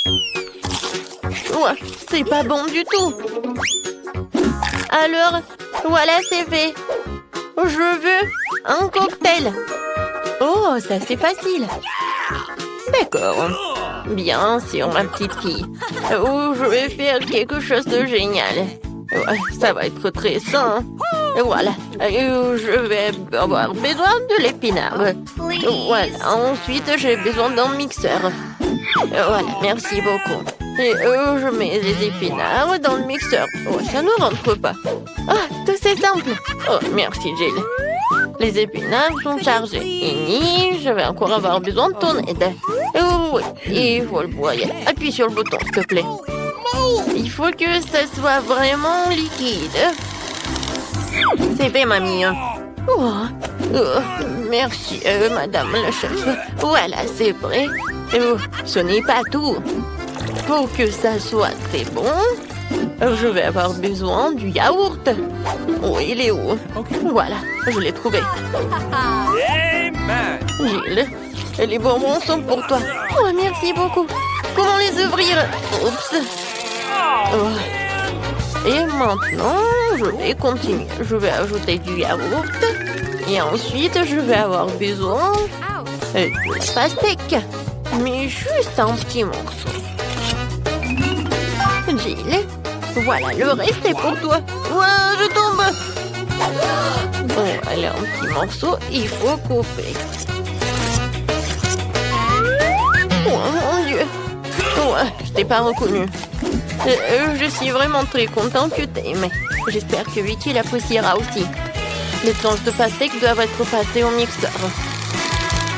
Ouais, c'est pas bon du tout. Alors, voilà, c'est fait. Je veux un cocktail. Oh, ça c'est facile. D'accord. Bien sûr, ma petite fille. Oh, je vais faire quelque chose de génial. Ouais, ça va être très sain. Voilà. Je vais avoir besoin de l'épinard. Voilà. Ensuite, j'ai besoin d'un mixeur. Voilà, merci beaucoup. Et je mets les épinards dans le mixeur. Oh, ça ne rentre pas. Ah, tout c'est simple. Oh, merci, Jill. Les épinards sont chargés. Et je vais encore avoir besoin de ton aide. Oh, oui, il faut le broyer. Appuie sur le bouton, s'il te plaît. Il faut que ça soit vraiment liquide. C'est fait, mamie. Oh, merci, madame la chef. Voilà, c'est prêt. Oh, ce n'est pas tout. Pour que ça soit très bon, je vais avoir besoin du yaourt. Oh, il est où? Voilà, je l'ai trouvé. Gilles, les bonbons sont pour toi. Oh, merci beaucoup. Comment les ouvrir? Oups. Oh. Et maintenant, je vais continuer. Je vais ajouter du yaourt. Et ensuite, je vais avoir besoin de la pastèque. Mais juste un petit morceau. Jill, voilà, le reste est pour toi. Ouais, je tombe. Bon, allez, un petit morceau, il faut couper. Oh mon Dieu. Ouais, je t'ai pas reconnu. Je suis vraiment très contente que t'aimes. J'espère que Vicky l'appréciera aussi. Les tranches de pastèque doivent être passées au mixeur.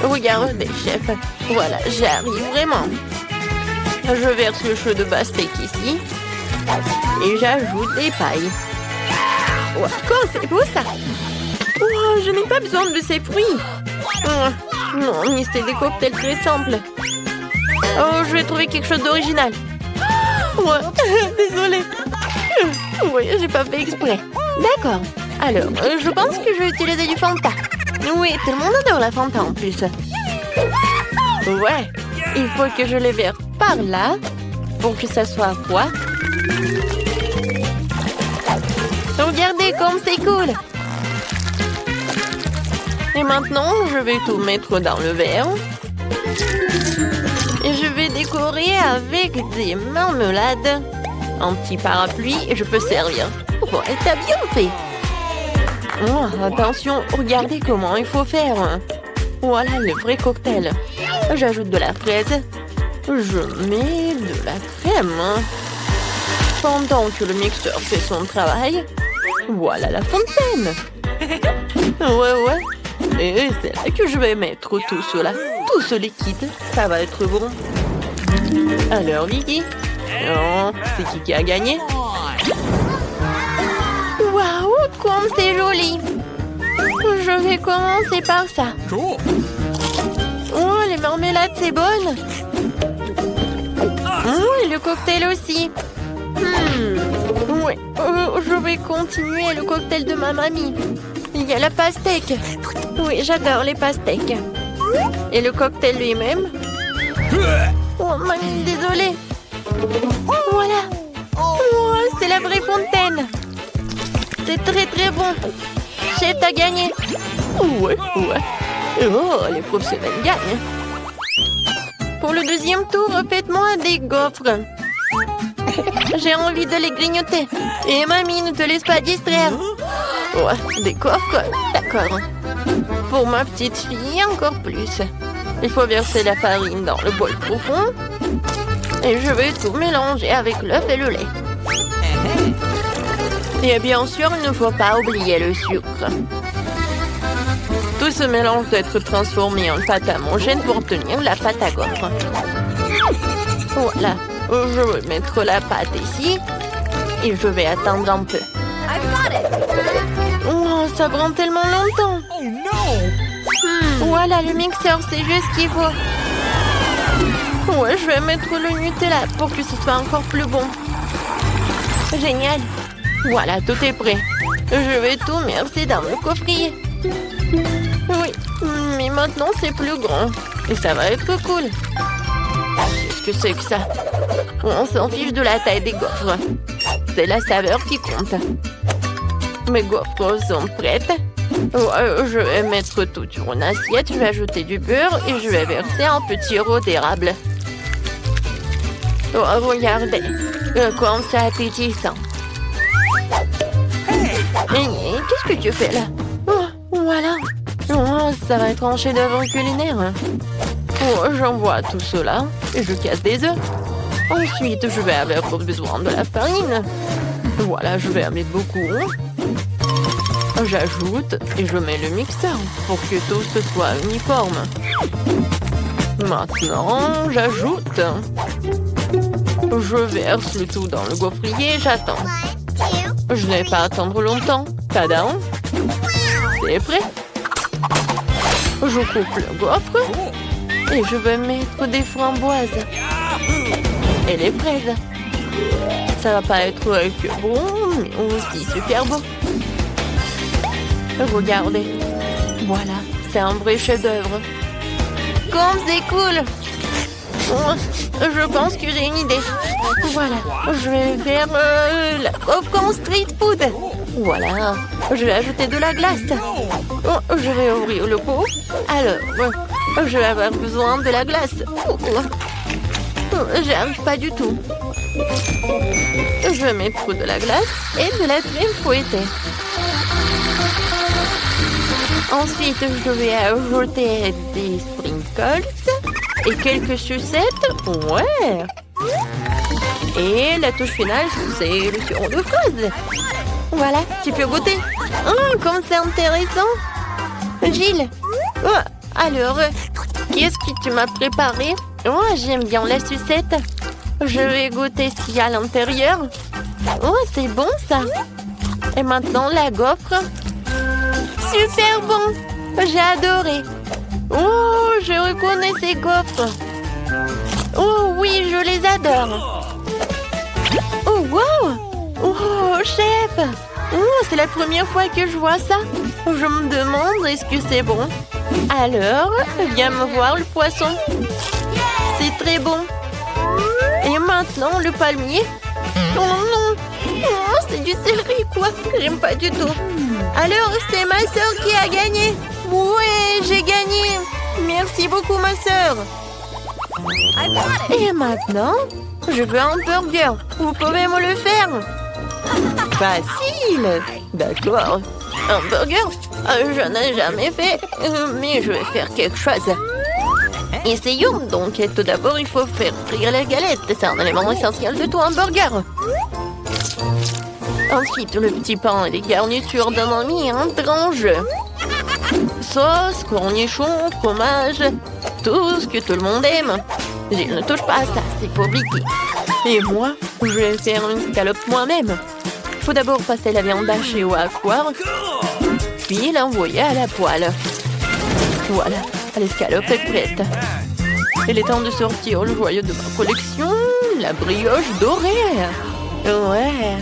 Regardez, chef. Voilà, j'arrive vraiment. Je verse le chaud de pastèque ici. Et j'ajoute des pailles. Wow, c'est beau ça. Oh, je n'ai pas besoin de ces fruits. Oh, non, mais c'est des cocktails très simples. Oh, je vais trouver quelque chose d'original. Ouais, désolée. Oui, j'ai pas fait exprès. D'accord. Alors, je pense que je vais utiliser du Fanta. Oui, tout le monde adore la Fanta en plus. Ouais, il faut que je les verse par là pour que ça soit froid. Regardez comme c'est cool. Et maintenant, je vais tout mettre dans le verre. Et je vais décorer avec des marmelades. Un petit parapluie et je peux servir. Oh, t'as bien fait. Oh, attention, regardez comment il faut faire. Voilà le vrai cocktail. J'ajoute de la fraise. Je mets de la crème. Pendant que le mixeur fait son travail, voilà la fontaine. Ouais. Et c'est là que je vais mettre tout cela. Tout ce liquide, ça va être bon. Alors, Vicky? Non, c'est qui a gagné? Waouh, comme c'est joli! Je vais commencer par ça. Oh, les marmelades, c'est bonne! Oh, et le cocktail aussi. Ouais, je vais continuer le cocktail de ma mamie. Il y a la pastèque. Oui, j'adore les pastèques. Et le cocktail lui-même. Oh, mamie, désolée. Voilà. Oh, c'est la vraie fontaine. C'est très bon. Chef, t'as gagné. Ouais. Oh, les professionnels gagnent. Pour le deuxième tour, faites-moi des gaufres. J'ai envie de les grignoter. Et mamie, ne te laisse pas distraire. Ouais, des gaufres, d'accord. Pour ma petite fille, encore plus. Il faut verser la farine dans le bol profond. Et je vais tout mélanger avec l'œuf et le lait. Et bien sûr, il ne faut pas oublier le sucre. Tout ce mélange doit être transformé en pâte à homogène pour obtenir la pâte à gaufres. Voilà, je vais mettre la pâte ici et je vais attendre un peu. Oh, ça prend tellement longtemps. Voilà, le mixeur, c'est juste ce qu'il faut. Ouais, je vais mettre le Nutella pour que ce soit encore plus bon. Génial. Voilà, tout est prêt. Je vais tout verser dans le coffrier. Oui, mais maintenant c'est plus grand. Et ça va être cool. Qu'est-ce que c'est que ça? On s'en fiche de la taille des gaufres. C'est la saveur qui compte. Mes gaufres sont prêtes. Je vais mettre tout sur une assiette. Je vais ajouter du beurre et je vais verser un petit sirop d'érable. Oh, regardez, comme c'est appétissant. Qu'est-ce que tu fais là? Oh, voilà. Oh, ça va être un chef-d'œuvre culinaire. Oh, j'envoie tout cela et je casse des œufs. Ensuite, je vais avoir besoin de la farine. Voilà, je vais en mettre beaucoup. J'ajoute et je mets le mixeur pour que tout ce soit uniforme. Maintenant, j'ajoute. Je verse le tout dans le gaufrier et j'attends. Je n'ai pas à attendre longtemps. Tadam! C'est prêt. Je coupe le gaufre et je vais mettre des framboises et les fraises. Ça va pas être que bon, mais aussi super bon. Regardez. Voilà, c'est un vrai chef-d'œuvre. Comme c'est cool! Je pense que j'ai une idée. Voilà, je vais faire la gaufre en street food. Voilà, je vais ajouter de la glace. Je vais ouvrir le pot. Alors, je vais avoir besoin de la glace. J'y arrive pas du tout. Je vais mettre de la glace et de la crème fouettée. Ensuite, je vais ajouter des sprinkles et quelques sucettes. Ouais. Et la touche finale, c'est le sirop de fraise. Voilà, tu peux goûter. Oh, comme c'est intéressant. Gilles. Oh, alors, qu'est-ce que tu m'as préparé? Oh, j'aime bien la sucette. Je vais goûter ce qu'il y a à l'intérieur. Oh, c'est bon ça. Et maintenant, la gaufre. Super bon. J'ai adoré. Oh, je reconnais ces gaufres. Oh oui, je les adore. Oh, wow. Oh, chef. Oh, c'est la première fois que je vois ça. Je me demande, est-ce que c'est bon? Alors, viens me voir le poisson. C'est très bon. Et maintenant, le palmier. Oh non. Oh, c'est du céleri, quoi. J'aime pas du tout. Alors, c'est ma sœur qui a gagné. Ouais, j'ai gagné. Merci beaucoup, ma sœur. Et maintenant, je veux un burger. Vous pouvez me le faire? Facile. D'accord. Un burger? Je n'ai jamais fait, mais je vais faire quelque chose. Essayons donc. Tout d'abord, il faut faire frire les galettes. C'est un élément essentiel de tout hamburger. Ensuite, le petit pain et les garnitures donnent envie un grand jeu. Sauce, cornichons, fromage, tout ce que tout le monde aime. Je ne touche pas à ça, c'est compliqué. Et moi, je vais faire une scalope moi-même. Il faut d'abord passer la viande hachée au hachoir, puis l'envoyer à la poêle. Voilà, l'escalope est prête. Il est temps de sortir le joyau de ma collection, la brioche dorée. Ouais.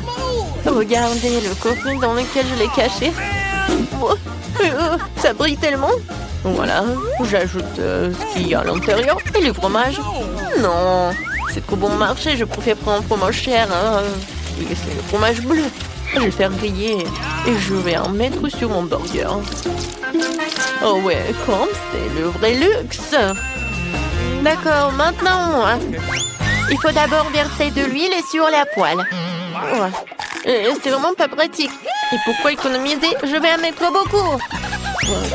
Regardez le coffre dans lequel je l'ai caché. Oh, ça brille tellement. Voilà, j'ajoute ce qu'il y a à l'intérieur et le fromage. Non, c'est trop bon marché, je préfère prendre un fromage cher. C'est le fromage bleu. Je vais le faire griller et je vais en mettre sur mon burger. Oh ouais, comme c'est le vrai luxe. D'accord, maintenant, il faut d'abord verser de l'huile sur la poêle. C'est vraiment pas pratique. Et pourquoi économiser? Je vais en mettre beaucoup.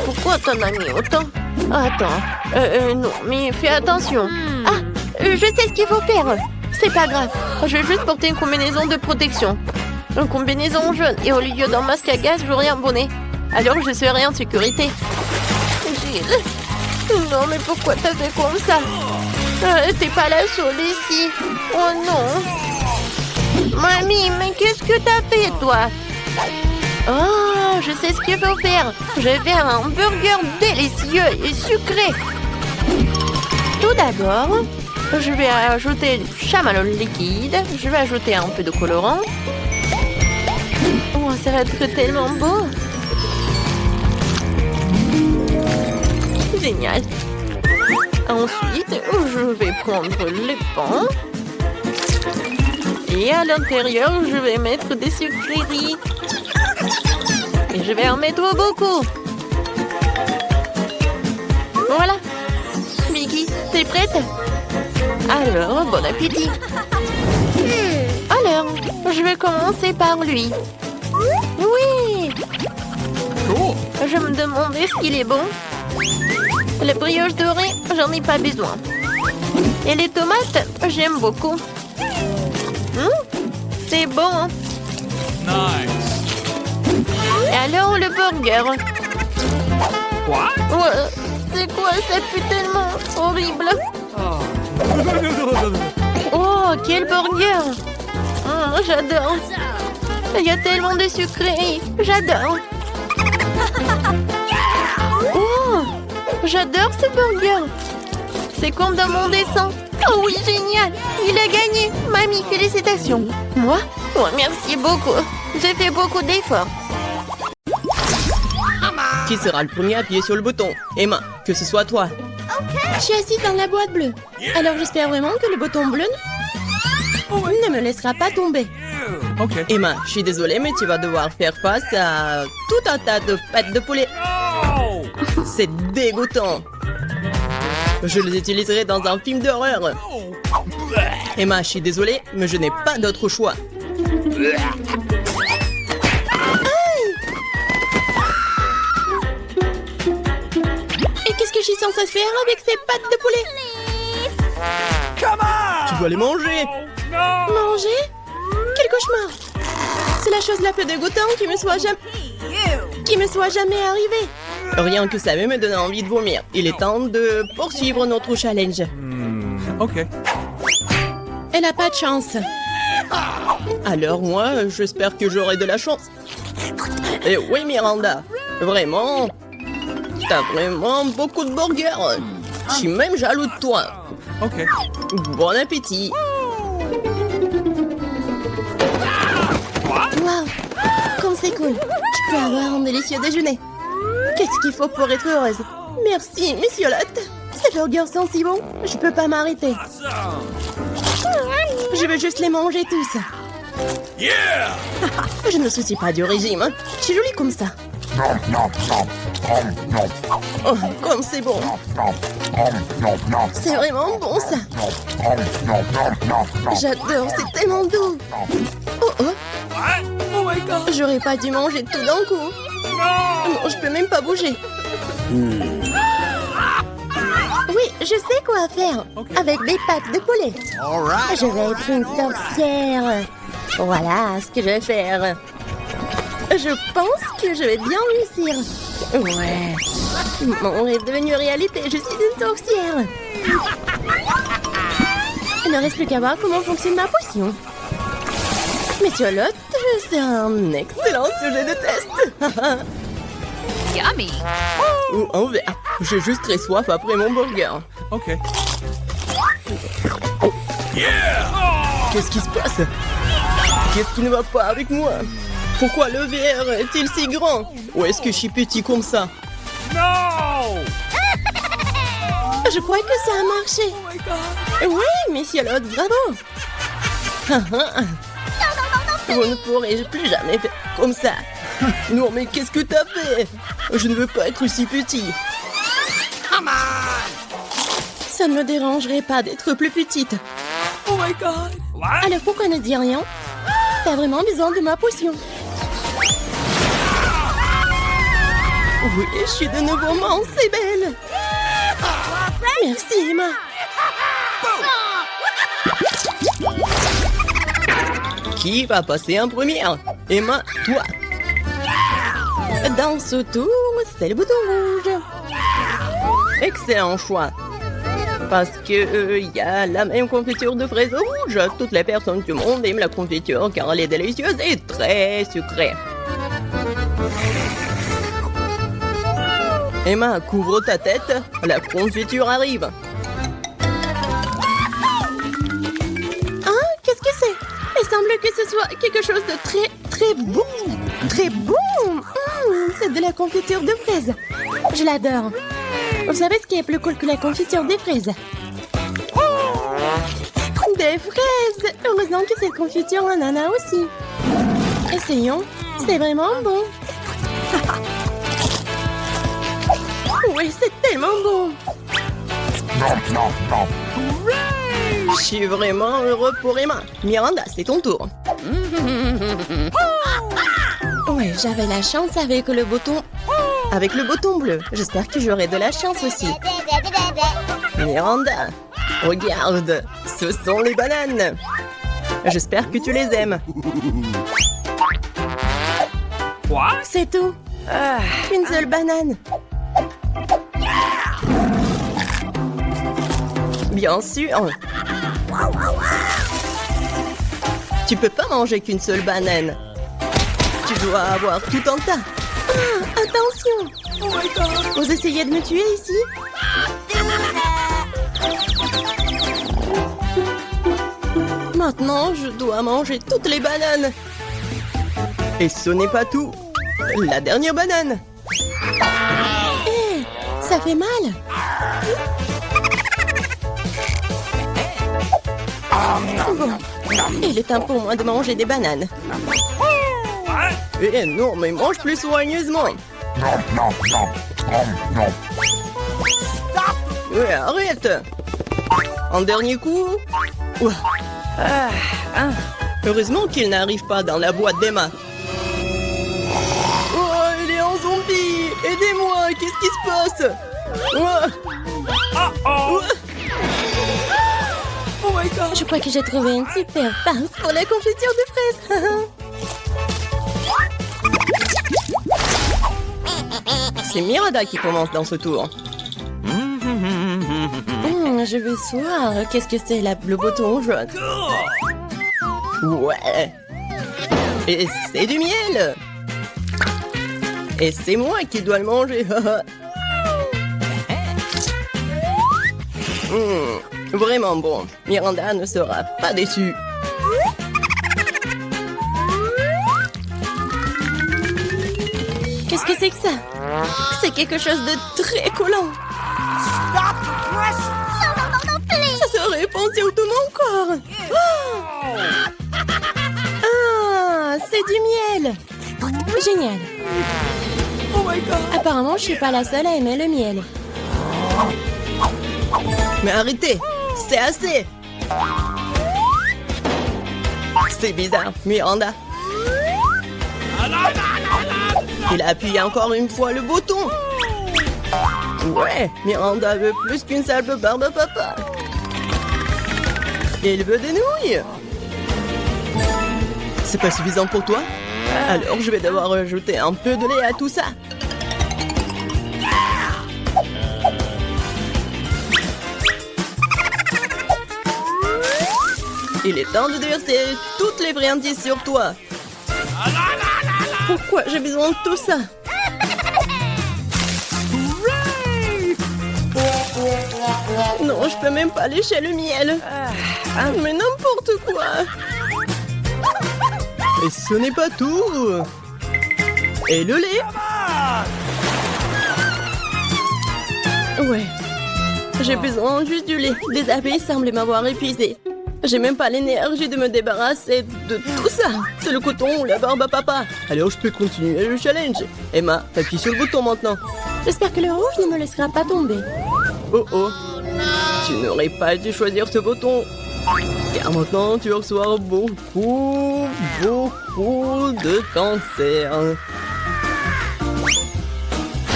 Pourquoi t'en as mis autant? Attends, non, mais fais attention. Ah, je sais ce qu'il faut faire. C'est pas grave, je vais juste porter une combinaison de protection. Une combinaison jaune et au lieu d'un masque à gaz, j'aurai un bonnet. Alors je serai en sécurité. Gilles. Non, mais pourquoi t'as fait comme ça? T'es pas la seule ici. Oh non. Mamie, mais qu'est-ce que t'as fait, toi? Oh, je sais ce qu'il faut faire. Je vais faire un burger délicieux et sucré. Tout d'abord, je vais ajouter du chamallow liquide. Je vais ajouter un peu de colorant. Oh, ça va être tellement beau. Génial. Ensuite, je vais prendre les pains. Et à l'intérieur, je vais mettre des sucreries. Et je vais en mettre beaucoup. Voilà. Vicky, t'es prête? Alors, bon appétit. Alors, je vais commencer par lui. Oui. Je me demandais ce qu'il est bon. La brioche dorée, j'en ai pas besoin. Et les tomates, j'aime beaucoup. C'est bon. Nice. Et alors le burger. What? Ouais, c'est quoi ça pue tellement horrible. Oh, quel burger. J'adore. Il y a tellement de sucreries. J'adore. Oh, j'adore ce burger. C'est comme dans mon dessin. Oh oui, génial. Il a gagné. Mamie, félicitations. Moi? Oh, merci beaucoup. J'ai fait beaucoup d'efforts. Qui sera le premier à appuyer sur le bouton? Emma, que ce soit toi. Je suis assise dans la boîte bleue. Alors j'espère vraiment que le bouton bleu ne me laissera pas tomber. Ok. Emma, je suis désolée, mais tu vas devoir faire face à tout un tas de pattes de poulet. No! C'est dégoûtant. Je les utiliserai dans un film d'horreur. Emma, je suis désolée, mais je n'ai pas d'autre choix. Et qu'est-ce que je suis censée faire avec ces pattes de poulet? Come on! Tu dois les manger. No! Manger? Quel cauchemar! C'est la chose la plus dégoûtante qui me soit jamais arrivée. Rien que ça me donne envie de vomir. Il est temps de poursuivre notre challenge. Ok. Elle a pas de chance. Alors moi, j'espère que j'aurai de la chance. Et oui, Miranda, vraiment, t'as vraiment beaucoup de burgers. Je suis même jaloux de toi. Ok. Bon appétit. Waouh! Comme c'est cool. Je peux avoir un délicieux déjeuner. Qu'est-ce qu'il faut pour être heureuse? Merci, Missiolotte. Ces burgers sont si bons, je peux pas m'arrêter. Je veux juste les manger tous. Yeah! Je ne me soucie pas du régime. Hein. Je suis jolie comme ça. Oh, comme c'est bon. C'est vraiment bon ça. J'adore, c'est tellement doux. Oh oh, What? Oh my god! j'aurais pas dû manger tout d'un coup. No! Non, je peux même pas bouger. Oui, je sais quoi faire. Ok. Avec des pattes de poulet. Je vais être une sorcière. Voilà ce que je vais faire. Je pense que je vais bien réussir. Ouais. Mon rêve est devenu réalité. Je suis une sorcière. Il ne reste plus qu'à voir comment fonctionne ma potion. Missiolotte, c'est un Excellent sujet de test. Yummy. Ou un verre. J'ai juste très soif après mon burger. Ok. Yeah! Qu'est-ce qui se passe? Qu'est-ce qui ne va pas avec moi? Pourquoi le verre est-il si grand? Ou est-ce que je suis petit comme ça? No! Je crois que ça a marché. Oh my god! Oui, Missiolotte, bravo. Vous ne pourrez plus jamais faire comme ça. Non, mais qu'est-ce que t'as fait? Je ne veux pas être si petit. Ça ne me dérangerait pas d'être plus petite. Oh my god! What? Alors pourquoi ne dis rien? T'as vraiment besoin de ma potion. Oui, je suis de nouveau mince et belle. Merci, Emma. Qui va passer en première? Emma, toi. Dans ce tour, c'est le bouton rouge. Excellent choix. Parce que y a la même confiture de fraises rouges. Toutes les personnes du monde aiment la confiture car elle est délicieuse et très sucrée. Emma, couvre ta tête. La confiture arrive. Hein? Qu'est-ce que c'est? Il semble que ce soit quelque chose de très bon. Très bon. C'est de la confiture de fraises. Je l'adore. Vous savez ce qui est plus cool que la confiture des fraises? Des fraises! Heureusement que cette confiture en a aussi. Essayons. C'est vraiment bon. Oui, c'est tellement bon. Je suis vraiment heureux pour Emma. Miranda, c'est ton tour. Ouais, j'avais la chance avec le bouton... Avec le bouton bleu. J'espère que j'aurai de la chance aussi. Miranda, regarde. Ce sont les bananes. J'espère que tu les aimes. What? C'est tout. Une seule banane. Bien sûr. Tu peux pas manger qu'une seule banane. Tu dois avoir tout un tas. Attention! Oh my god! Vous essayez de me tuer ici? Maintenant, je dois manger toutes les bananes. Et ce n'est pas tout. La dernière banane. Hé, ça fait mal. Bon, il est temps pour moi de manger des bananes. What? Eh non, mais mange plus soigneusement. Ouais, arrête. Un dernier coup. Ouah. Heureusement qu'il n'arrive pas dans la boîte d'Emma. Oh, il est en zombie. Aidez-moi, qu'est-ce qui se passe? Ouah. Uh-oh! Ouah. Oh my god! Je crois que j'ai trouvé une super farce pour la confiture de fraises. C'est Miranda qui commence dans ce tour. Je veux voir. Qu'est-ce que c'est le bouton jaune? Ouais. Et c'est du miel. Et c'est moi qui dois le manger. Vraiment bon. Miranda ne sera pas déçue. Qu'est-ce que c'est que ça? C'est quelque chose de très collant. Ça se répand sur tout mon corps. Ah, c'est du miel. Génial. Oh my god! Apparemment, je suis pas la seule à aimer le miel. Mais arrêtez. C'est assez. C'est bizarre, Miranda. Il a appuyé encore une fois le bouton. Ouais, Miranda veut plus qu'une simple barbe à papa. Il veut des nouilles. C'est pas suffisant pour toi? Alors je vais devoir rajouter un peu de lait à tout ça. Il est temps de déverser toutes les friandises sur toi. Pourquoi j'ai besoin de tout ça? Non, je peux même pas lécher le miel. Mais n'importe quoi. Et ce n'est pas tout. Et le lait? Ouais. J'ai besoin juste du lait. Les abeilles semblent m'avoir épuisé. J'ai même pas l'énergie de me débarrasser de tout ça. C'est le coton ou la barbe à papa. Alors je peux continuer le challenge. Emma, appuie sur le bouton maintenant. J'espère que le rouge ne me laissera pas tomber. Oh oh. Tu n'aurais pas dû choisir ce bouton. Car maintenant tu reçois beaucoup de cancer.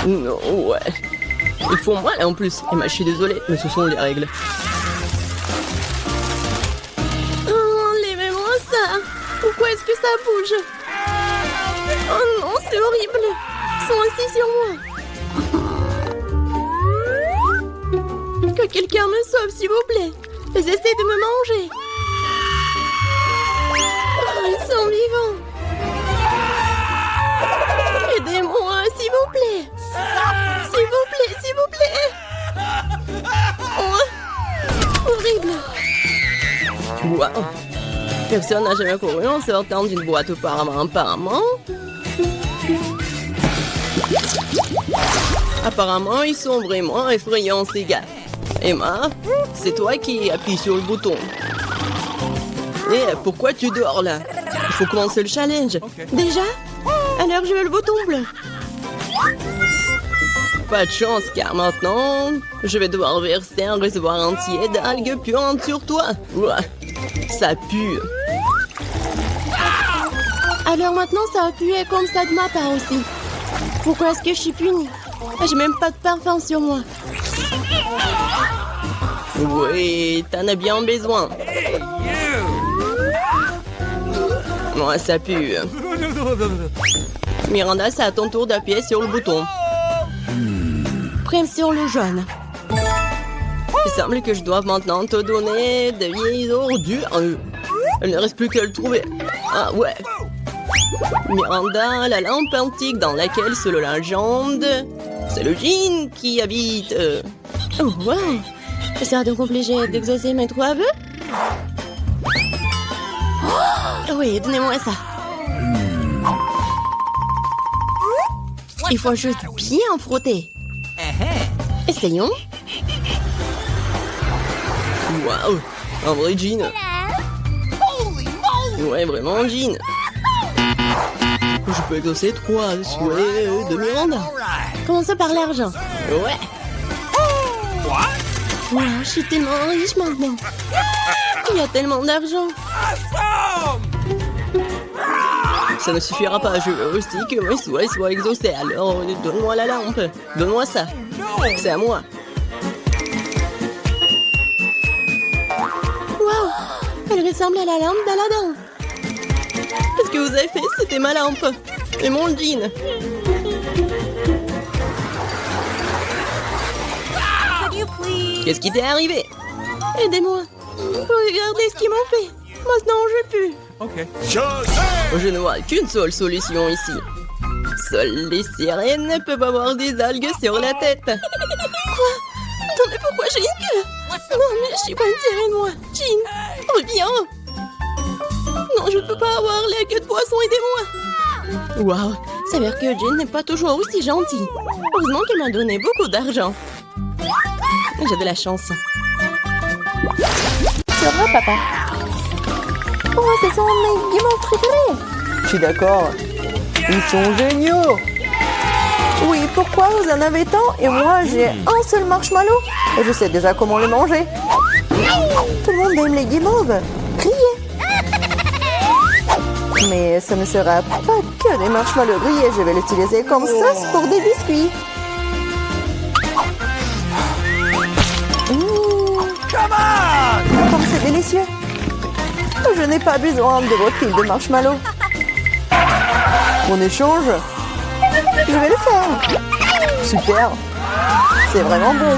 Non, ouais. Il faut mal en plus. Emma, je suis désolée, mais ce sont les règles. Enlevez-moi ça. Pourquoi est-ce que ça bouge? Oh non, c'est horrible. Ils sont assis sur moi. Que quelqu'un me sauve, s'il vous plaît. Ils essaient de me manger. Oh, ils sont vivants. Aidez-moi, s'il vous plaît. S'il vous plaît, s'il vous plaît. Oh, horrible. Wow. Personne n'a jamais couru en sortant d'une boîte auparavant, apparemment. Apparemment, ils sont vraiment effrayants, ces gars. Emma, c'est toi qui appuies sur le bouton. Et pourquoi tu dors là? Il faut commencer le challenge. Déjà? Alors je veux le bouton bleu. Pas de chance, car maintenant, je vais devoir verser un réservoir entier d'algues puantes sur toi. Ouah, ça pue. Alors maintenant, ça a pué comme ça de ma part aussi. Pourquoi est-ce que je suis punie? J'ai même pas de parfum sur moi. Oui, t'en as bien besoin. Moi, ça pue. Miranda, c'est à ton tour d'appuyer sur le bouton. Prime sur le jaune. Il semble que je doive maintenant te donner de vieilles ordures. Il ne reste plus qu'à le trouver. Ah ouais. Miranda, la lampe antique dans laquelle, selon la légende, c'est le djinn qui habite. Oh, wow! Ça donc obligé d'exaucer mes 3 vœux? Oh, oui, donnez-moi ça. Il faut juste bien frotter. Essayons. Waouh, un vrai djinn. Ouais, vraiment un djinn. Je peux exaucer 3 souhaits de Miranda. Commençons par l'argent. Ouais. Wow, je suis tellement riche maintenant. Il y a tellement d'argent. Ça ne suffira pas, je veux aussi que mes souhaits soient exaucés. Alors, donne-moi la lampe. Donne-moi ça. C'est à moi. Wow, elle ressemble à la lampe d'Aladin. Qu'est-ce que vous avez fait? C'était ma lampe. Et mon jean. Qu'est-ce qui t'est arrivé? Aidez-moi. Regardez ce qu'ils m'ont fait. Maintenant, je pue. Je ne vois qu'une seule solution ici. Seules les sirènes peuvent avoir des algues sur la tête. Quoi? Attendez, pourquoi j'ai une queue? Non, mais je suis pas une sirène, moi. Jean, reviens. Non, je peux pas avoir la queue de poisson, aidez-moi. Waouh, ça veut dire que Jean n'est pas toujours aussi gentille. Heureusement qu'elle m'a donné beaucoup d'argent. J'ai de la chance. C'est vrai, papa. Oh, ce sont mes guimauves préférés. Je suis d'accord. Ils sont géniaux. Oui, pourquoi vous en avez tant et moi j'ai un seul marshmallow et je sais déjà comment le manger. Tout le monde aime les guimauves. Grillés. Mais ce ne sera pas que des marshmallows grillés. Je vais l'utiliser comme sauce pour des biscuits. Comme c'est délicieux. Je n'ai pas besoin de votre pile de marshmallows. En échange, je vais le faire. Super. C'est vraiment bon.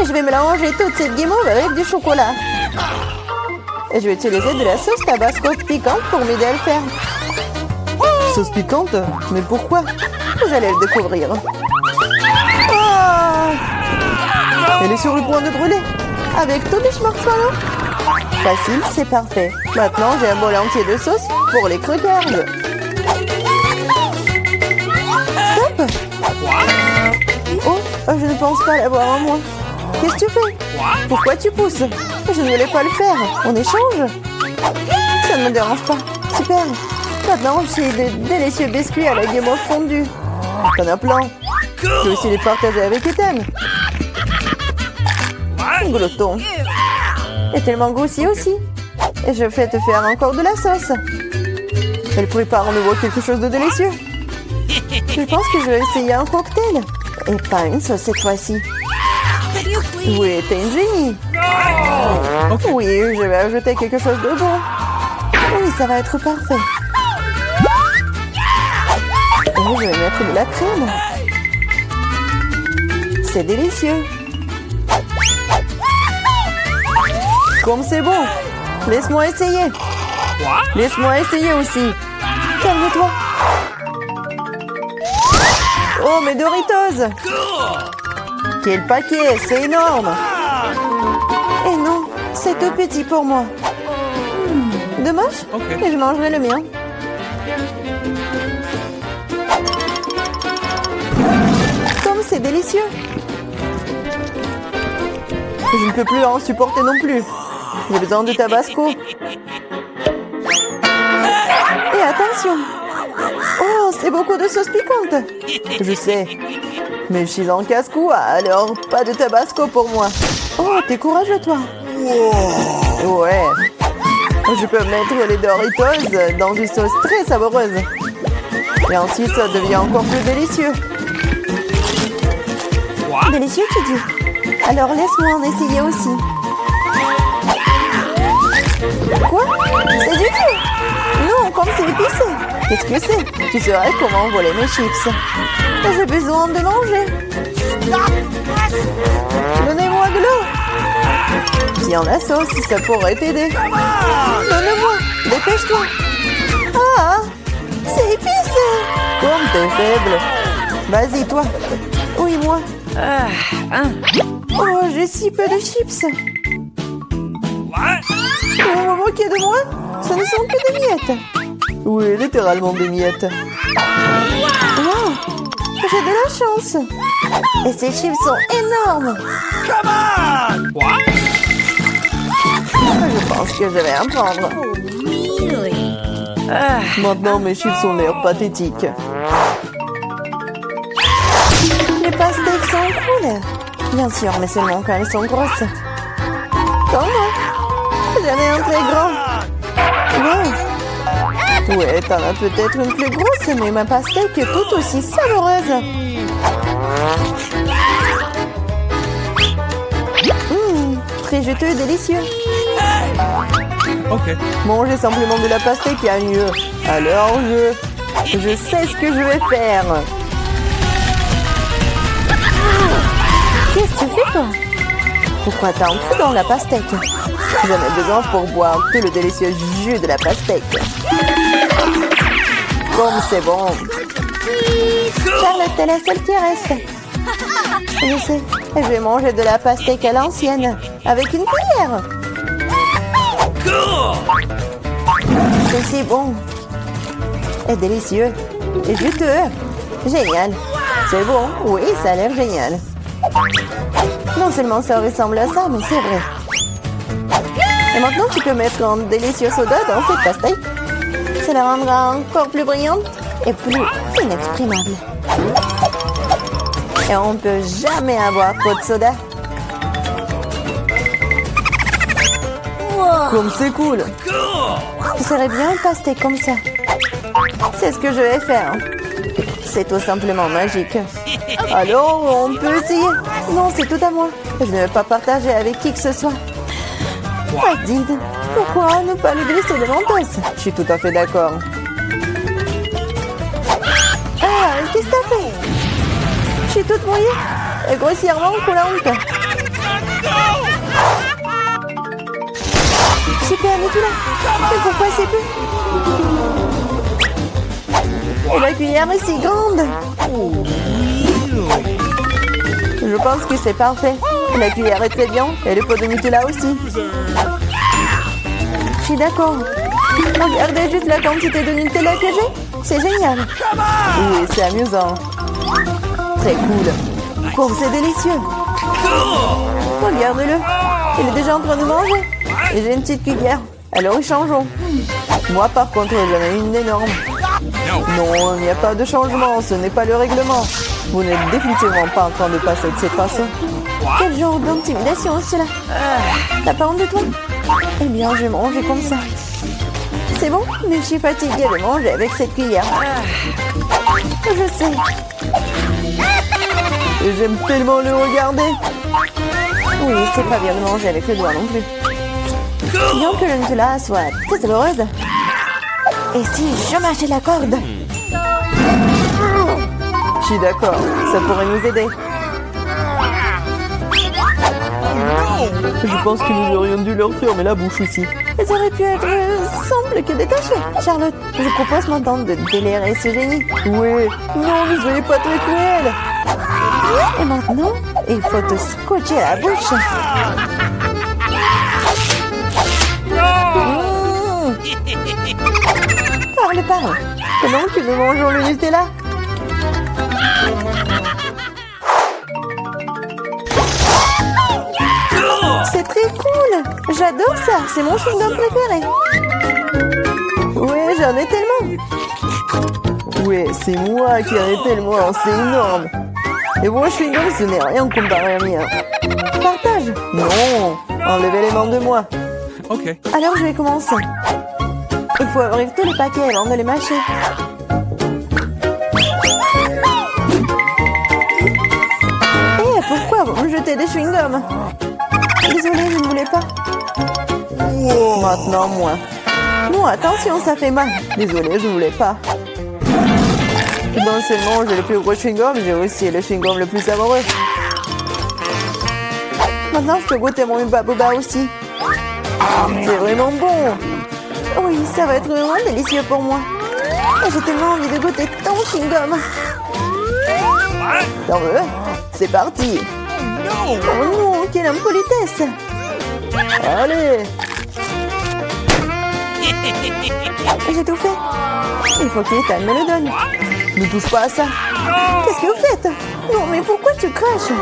Et je vais mélanger toute cette guimauve avec du chocolat. Et je vais utiliser de la sauce tabasco piquante pour m'aider à le faire. Sauce piquante? Mais pourquoi? Vous allez le découvrir. Ah! Elle est sur le point de brûler. Avec tous les marshmallows. Facile, c'est parfait. Maintenant, j'ai un bol entier de sauce pour les crackers. Stop! Oh, je ne pense pas l'avoir en moi. Qu'est-ce que tu fais? Pourquoi tu pousses? Je ne voulais pas le faire. On échange? Ça ne me dérange pas. Super. Maintenant, j'ai de délicieux biscuits à la guimauve fondue. T'en as plein. Je vais aussi les partager avec Ethan. Glotton. Et tellement goûty aussi. Et je vais te faire encore de la sauce. Elle prépare en nouveau quelque chose de délicieux. Je pense que je vais essayer un cocktail. Et pas une sauce cette fois-ci. Oui, t'es une génie. Oui, je vais ajouter quelque chose de bon. Oui, ça va être parfait. Et je vais mettre de la crème. C'est délicieux. Comme c'est bon. Laisse-moi essayer. Laisse-moi essayer aussi. Calme-toi. Oh, mes Doritos. Quel paquet, c'est énorme. Et non, c'est tout petit pour moi. Dommage, et je mangerai le mien. c'est délicieux. Je ne peux plus en supporter non plus. J'ai besoin de tabasco. Et attention. Oh, c'est beaucoup de sauce piquante. Je sais. Mais je suis en casse-cou, alors pas de tabasco pour moi. Oh, t'es courageux, toi. Ouais. Je peux mettre les Doritos dans une sauce très savoureuse. Et ensuite, ça devient encore plus délicieux. Délicieux, tu dis? Alors laisse-moi en essayer aussi. Quoi? C'est du feu? Non, comme c'est épicé. Qu'est-ce que c'est? Tu saurais comment voler mes chips. J'ai besoin de manger. Donnez-moi de l'eau. Tiens, la sauce, ça pourrait t'aider. Donne-moi. Dépêche-toi. Ah, c'est épicé. Comme t'es faible. Vas-y, toi. Oui, moi. Oh, j'ai si peu de chips. Vous vous moquez de moi? Ce ne sont que des miettes. Oui, littéralement des miettes. Wow, j'ai de la chance. Et ces chips sont énormes. Je pense que je vais en prendre. Maintenant, mes chips ont l'air pathétiques. Les pastèques sont cool. Bien sûr, mais seulement quand elles sont grosses. Comme moi. J'en ai un très grand. Wow. Ouais, t'en as peut-être une plus grosse, mais ma pastèque est tout aussi savoureuse. Très juteux et délicieux. Ok. Manger simplement de la pastèque est mieux. Alors je sais ce que je vais faire. Qu'est-ce que tu fais, toi? Pourquoi t'as un trou dans la pastèque? J'en ai besoin pour boire tout le délicieux jus de la pastèque. Comme c'est bon. Charlotte, t'es la seule qui reste. Je sais, je vais manger de la pastèque à l'ancienne, avec une cuillère. C'est si bon. Et délicieux. Et juteux. Génial. C'est bon. Oui, ça a l'air génial. Non seulement ça ressemble à ça, mais c'est vrai. Et maintenant, tu peux mettre un délicieux soda dans cette pastèque. Ça la rendra encore plus brillante et plus inexprimable. Et on ne peut jamais avoir trop de soda. Comme c'est cool. Ce serait bien une pastèque comme ça. C'est ce que je vais faire. C'est tout simplement magique. Alors, on peut essayer. Non, c'est tout à moi. Je ne vais pas partager avec qui que ce soit. Fadid, pourquoi ne pas le glisser de l'entasse? Je suis tout à fait d'accord. Ah, qu'est-ce que t'as fait? Je suis toute mouillée et grossièrement coulante. Super, mais tu l'as. Mais pourquoi c'est plus? Et la cuillère est si grande. Je pense que c'est parfait. La cuillère est très bien et le pot de Nutella aussi. Je suis d'accord. Regardez juste la quantité de Nutella que j'ai. C'est génial. Oui, c'est amusant. Très cool. Oh, c'est délicieux. Regarde-le. Il est déjà en train de manger. Et j'ai une petite cuillère. Alors échangeons. Moi, par contre, j'en ai une énorme. Non, il n'y a pas de changement. Ce n'est pas le règlement. Vous n'êtes définitivement pas en train de passer de cette façon. Quel genre d'intimidation, cela? T'as pas honte de toi? Eh bien, je vais manger comme ça. C'est bon, mais je suis fatiguée de manger avec cette cuillère. Je sais. Et j'aime tellement le regarder. Oui, c'est pas bien de manger avec les doigts non plus. Bien que le Nutella soit très douloureuse. Et si je mâchais la corde? Je suis d'accord, ça pourrait nous aider. Je pense que nous aurions dû leur fermer la bouche aussi. Elles auraient pu être simples que détachées. Charlotte, je propose maintenant de délirer ce génie. Oui, non, ne soyez pas très cruel. Et maintenant, il faut te scotcher à la bouche. Parle. Pendant que nous mangeons le Nutella. j'adore ça. C'est mon chewing-gum préféré. Ouais, j'en ai tellement. Ouais, c'est moi qui en ai tellement. C'est énorme. Et bon, chewing-gum, ce n'est rien comparé à mien. Partage. Non. Enlevez les mains de moi. Ok. Alors, je vais commencer. Il faut ouvrir tous les paquets avant de les mâcher. Eh, pourquoi vous me jetez des chewing-gums? Désolée, je ne voulais pas. Maintenant, moi. Non, attention, ça fait mal. Désolée, je ne voulais pas. Non seulement j'ai le plus gros chewing-gum, j'ai aussi le chewing-gum le plus savoureux. Maintenant, je peux goûter mon Hubba Bubba aussi. C'est vraiment bon. Oui, ça va être vraiment délicieux pour moi. J'ai tellement envie de goûter ton chewing-gum. T'en veux? C'est parti. Oh non, quelle impolitesse. Allez. J'ai tout fait. Il faut qu'Ethan me le donne. Ne touche pas à ça. Qu'est-ce que vous faites? Non, mais pourquoi tu craches?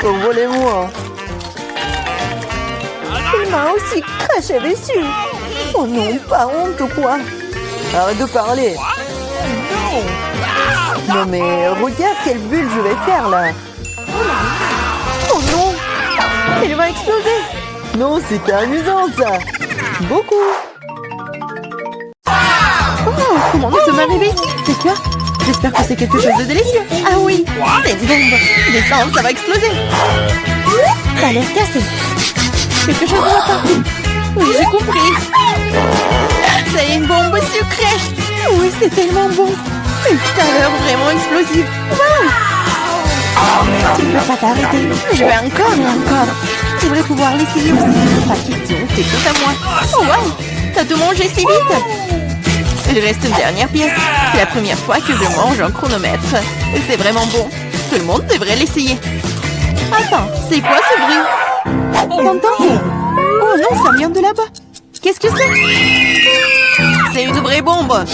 Oh, volez-moi. Il m'a aussi craché dessus. Oh non, pas honte ou quoi? Arrête de parler. Non mais regarde quelle bulle je vais faire là. Oh non, elle va exploser. Non, c'était amusant ça. Beaucoup. Oh, comment nous sommes arrivés ici? C'est quoi? J'espère que c'est quelque chose de délicieux. Ah oui, c'est une bombe. Descends, ça va exploser. Ça a l'air cassé. Quelque chose ne va pas. Oui, j'ai compris. C'est une bombe sucrée. Oui, c'est tellement bon. Une saveur vraiment explosive. Wow. Tu ne peux pas t'arrêter. Je vais encore et encore. J'aimerais pouvoir l'essayer aussi. Pas question, c'est tout à moi. Oh wow, t'as tout mangé si vite. Il reste une dernière pièce. C'est la première fois que je mange un chronomètre. C'est vraiment bon. Tout le monde devrait l'essayer. Attends, c'est quoi ce bruit? T'entends? Oh non, ça vient de là-bas. Qu'est-ce que c'est? C'est une vraie bombe.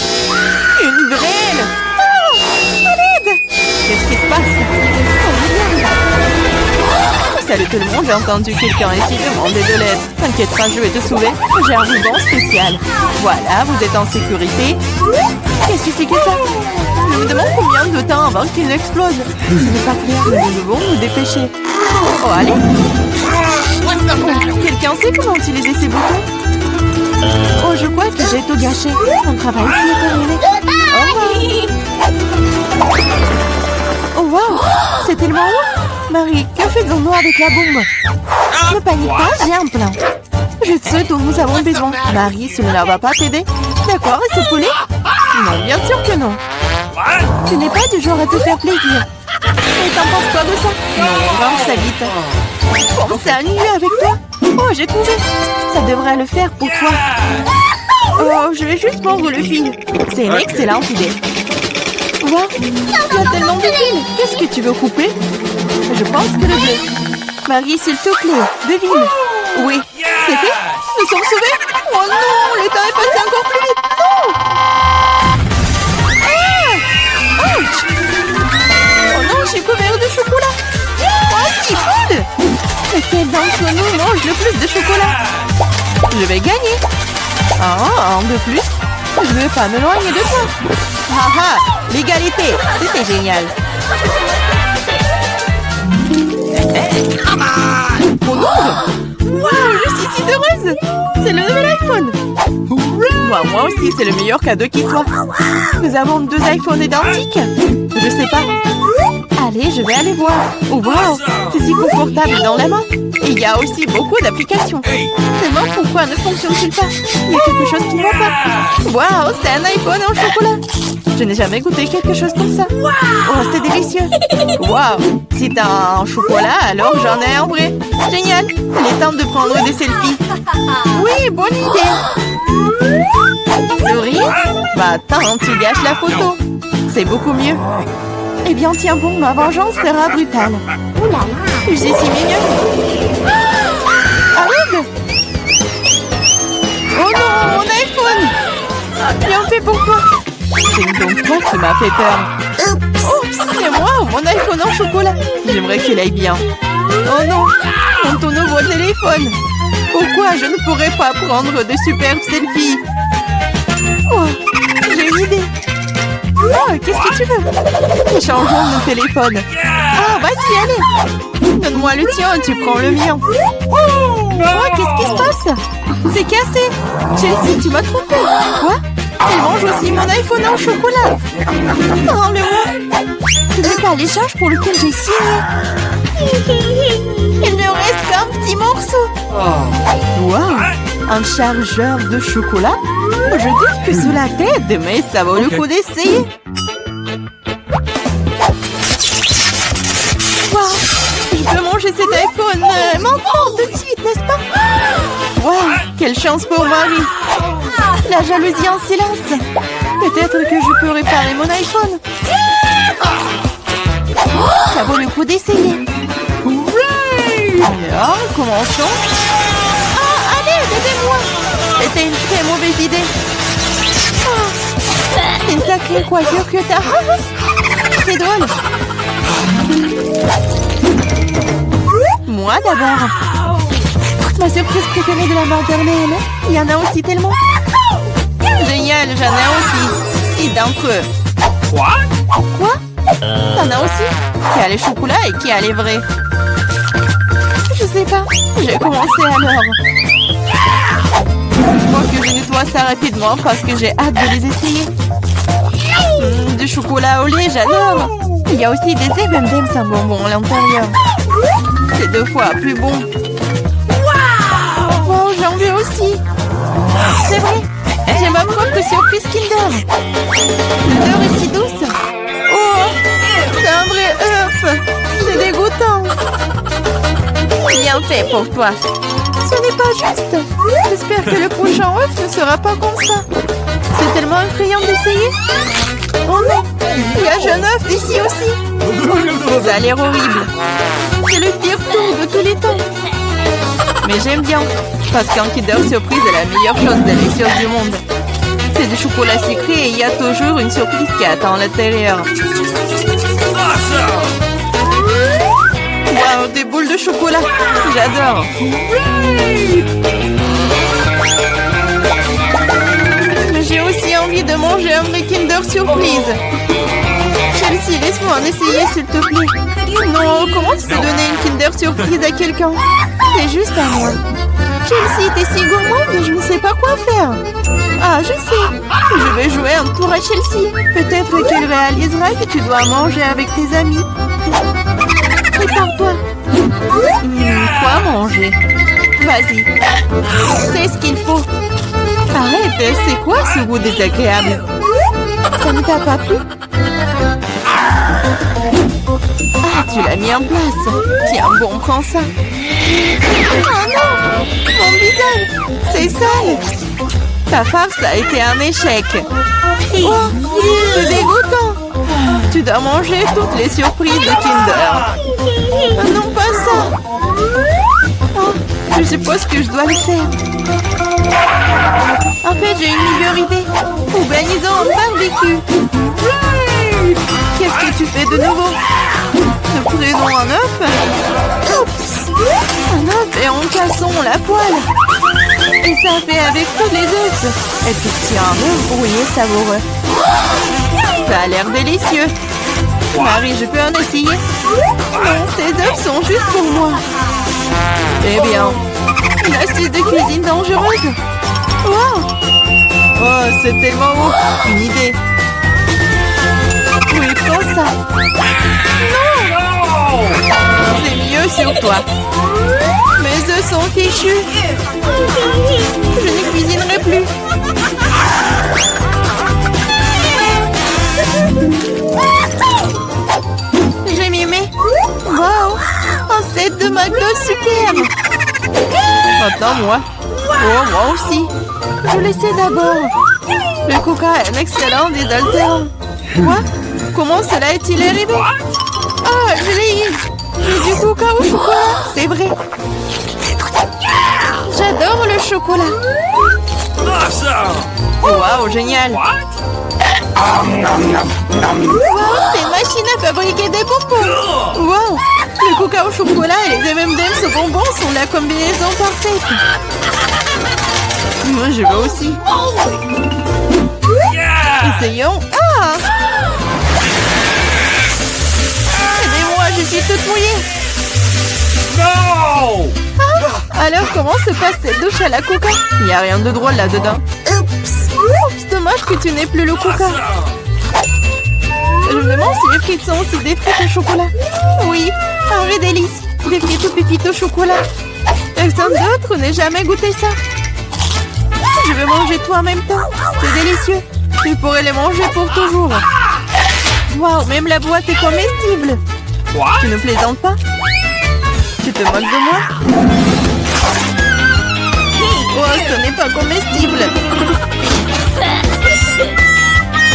Une vraie. Oh, à l'aide. Qu'est-ce qui se passe? Salut tout le monde, j'ai entendu quelqu'un ici demander de l'aide. T'inquiète pas, je vais te sauver. J'ai un ruban spécial. Voilà, vous êtes en sécurité. Qu'est-ce que c'est que ça? Je me demande combien de temps avant qu'il n'explose. Ce n'est pas clair, mais nous devons nous dépêcher. Oh, allez. Oh, quelqu'un sait comment utiliser ces boutons? Oh, je crois que j'ai tout gâché. Mon travail ici est terminé. Au revoir. Oh, wow, c'est tellement haut. Marie, que faisons-nous avec la bombe? Ne panique pas, j'ai un plan. Je sais dont nous avons besoin. Marie, cela ne va pas t'aider? D'accord, et c'est poulet? Non, bien sûr que non. Tu n'es pas du genre à te faire plaisir. Et t'en penses quoi de ça? Non, lance ça vite. Pense à nuit avec toi. Oh, j'ai trouvé. Ça devrait le faire pour toi. Oh, je vais juste mordre le fil. C'est une excellente idée. Wow, il y a tellement de fils. Qu'est-ce que tu veux couper? Je pense que le bleu. Marie, s'il te plaît, devine. Oui, c'est fait. Nous sommes sauvés. Oh non, le temps est passé encore plus vite. Non. Ah! Ouch! Oh non, j'ai couvert de chocolat. Oh, c'est cool. Lequel d'entre nous mange le plus de chocolat? Je vais gagner. Ah, un de plus. Je ne veux pas m'éloigner de toi. Haha, l'égalité, c'était génial. Mon ongle. Wow, je suis si heureuse. C'est le nouvel iPhone. Moi aussi, c'est le meilleur cadeau qui soit. Nous avons 2 iPhones identiques. Je sais pas. Allez, je vais aller voir. Oh, wow, c'est si confortable dans la main. Et il y a aussi beaucoup d'applications. Seulement, pourquoi ne fonctionne-t-il pas? Il y a quelque chose qui ne va pas. Wow, c'est un iPhone en chocolat. Je n'ai jamais goûté quelque chose comme ça. Oh, c'est délicieux. Wow, si t'as un chocolat, alors j'en ai un vrai. Génial. Il est temps de prendre des selfies. Oui, bonne idée. Souris? Bah attends, tu gâches la photo. C'est beaucoup mieux. Eh bien, tiens bon, ma vengeance sera brutale. Ouh là là, c'est si mignon. Arrête! Oh non, mon iPhone! Bien fait pour toi. C'est donc toi qui m'as fait peur. Oh, c'est moi, mon iPhone en chocolat. J'aimerais qu'il aille bien. Oh non, mon ton nouveau téléphone. Pourquoi je ne pourrais pas prendre de superbes selfies? Oh, j'ai une idée. Oh, qu'est-ce que tu veux? Échangeons nos téléphones. Ah, vas-y, allez. Donne-moi le tien, tu prends le mien. Oh, qu'est-ce qui se passe? C'est cassé. Chelsea, tu m'as trompé. Quoi? Elle mange aussi mon iPhone au chocolat. Oh, le moi. Ce n'est pas l'échange pour lequel j'ai signé. Il ne reste qu'un petit morceau. Wow, un chargeur de chocolat? Je doute que cela t'aide, mais ça vaut le coup d'essayer. Wow, je peux manger cet iPhone maintenant tout de suite, n'est-ce pas? Wow, quelle chance pour Marie. La jalousie en silence. Peut-être que je peux réparer mon iPhone. Ça vaut le coup d'essayer. Alors, commençons. Ah, allez, aidez-moi. C'était une très mauvaise idée. Oh, c'est une sacrée coiffure que t'as. C'est drôle. Moi d'abord. Ma surprise préférée de la maternelle. Il y en a aussi tellement. Génial, j'en ai aussi. 6 d'entre eux. Quoi? T'en as aussi? Qui a les chocolats et qui a les vrais? Je sais pas. J'ai commencé alors. Il faut que je nettoie ça rapidement parce que j'ai hâte de les essayer. Du chocolat au lait, j'adore. Il y a aussi des M&M's sans bonbons à l'intérieur. C'est 2 fois plus bon. Wow, j'en veux aussi. C'est vrai. J'ai ma propre surprise Kinder. L'odeur est si douce. Oh, c'est un vrai œuf. C'est dégoûtant. Bien fait pour toi. Ce n'est pas juste. J'espère que le prochain œuf ne sera pas comme ça. C'est tellement effrayant d'essayer. Oh non, il y a un jeune œuf ici aussi. Ça a l'air horrible. C'est le pire tour de tous les temps. Mais j'aime bien, parce qu'un Kinder Surprise est la meilleure chose délicieuse du monde. C'est du chocolat sucré et il y a toujours une surprise qui attend à l'intérieur. Wow, des boules de chocolat. J'adore. Mais j'ai aussi envie de manger un vrai Kinder Surprise. Chelsea, laisse-moi en essayer, s'il te plaît. Non, comment tu peux donner une Kinder Surprise à quelqu'un? C'est juste à moi. Chelsea, t'es si gourmande, je ne sais pas quoi faire. Ah, je sais. Je vais jouer un tour à Chelsea. Peut-être qu'elle réalisera que tu dois manger avec tes amis. Prépare-toi. Quoi manger? Vas-y. C'est ce qu'il faut. Arrête, c'est quoi ce goût désagréable? Ça ne t'a pas plu? Ah, tu l'as mis en place. Tiens, bon, prends ça. Oh non! Mon visage! C'est sale! Ta farce a été un échec. Oh, c'est dégoûtant! Tu dois manger toutes les surprises de Kinder. Non, pas ça! Oh, je suppose que je dois le faire. En fait, j'ai une meilleure idée. Organisons un barbecue. Qu'est-ce que tu fais de nouveau? Nous prenons un œuf. Oups! Un œuf et en cassons la poêle. Et ça fait avec tous les œufs. Et puis tiens, un œuf brouillé savoureux. Ça a l'air délicieux. Marie, je peux en essayer? Non, ces œufs sont juste pour moi. Eh bien, une astuce de cuisine dangereuse. Wow! Oh, c'est tellement beau. Une idée. Oui, prends ça. Non! C'est mieux sur toi. Mes œufs sont fichus. Je ne cuisinerai plus. J'ai mimé. Wow! Un set de McDo superbe. Maintenant, moi. Oh, moi aussi. Je l'essaie d'abord. Le coca est un excellent désaltérant. Quoi? Comment cela est-il arrivé? Ah, je l'ai eu. J'ai du coca au chocolat, c'est vrai. J'adore le chocolat. Wow, génial. Wow, c'est une machine à fabriquer des bonbons. Wow, Le coca au chocolat et les M&M's au bonbon sont la combinaison parfaite. Moi, je veux aussi. Essayons. Ah! Aidez-moi, je suis toute mouillée. No! Alors, comment se passe cette douche à la coca? Il n'y a rien de drôle là-dedans. Oups, dommage que tu n'aies plus le coca. Je me demande si les frites sont aussi des frites au chocolat. Oui, un vrai délice. Des frites aux pépites au chocolat. Personne d'autre n'ait jamais goûté ça. Je veux manger tout en même temps. C'est délicieux. Je pourrais les manger pour toujours. Waouh, même la boîte est comestible. Tu ne plaisantes pas? Tu te moques de moi? Oh, ce n'est pas comestible.